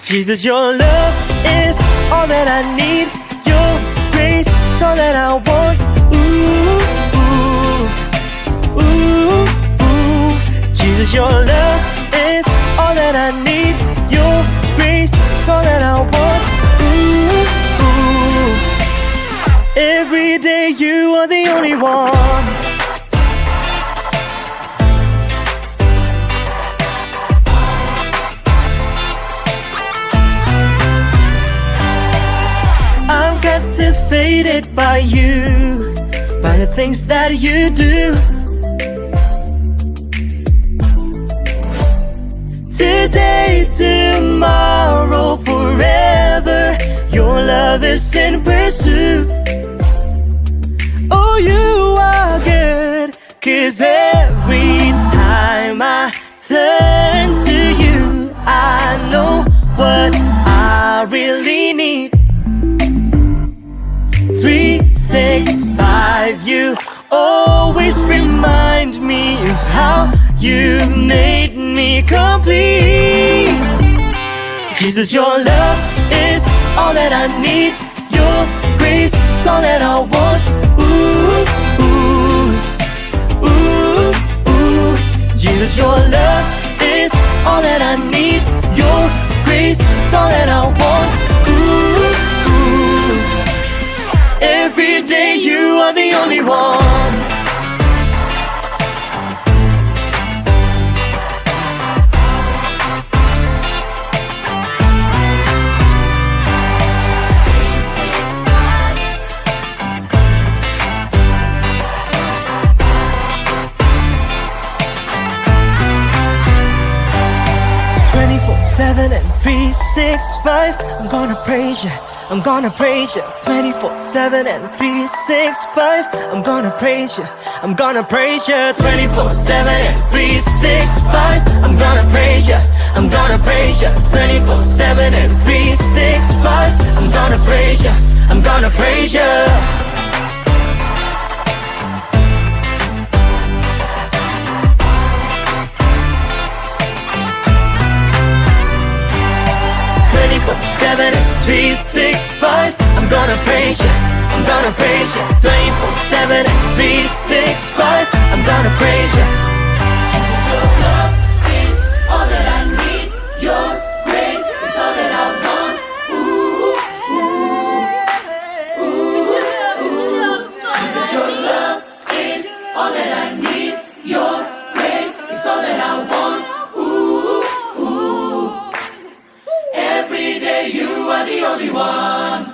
Jesus, your love is all that I need. Your grace is all that I want. Ooh, ooh, ooh, ooh. Jesus, your love is all that I need. Your grace is all that I want. Ooh, ooh. Every day you are the only one. I'm captivated by you, by the things that you do. Today, tomorrow, forever, your love is in pursuit. Oh, you are good, 'cause every time I turn to you, I know what I really need. 365, you always remind me of how you made me complete. Jesus, your love is all that I need. Your grace is all that I want. Ooh, ooh, ooh, ooh. Jesus, your love is all that I need. Your grace is all that I want. Ooh, ooh. Every day you are the only one. Seven and 365. I'm gonna praise you. I'm gonna praise you. 24/7 and 365. I'm gonna praise you. I'm gonna praise you. 24/7 and 365. I'm gonna praise you. I'm gonna praise you. 24/7 and 365. I'm gonna praise you. I'm gonna praise you. 24/7 and 365. I'm gonna praise you. I'm gonna praise you. 24/7 and 365. I'm gonna praise you. Your love is all that I need. Your grace is all that I want. Ooh, ooh, ooh, ooh. Your love is all that I need. Your grace is all that I want. Every day you are the only one.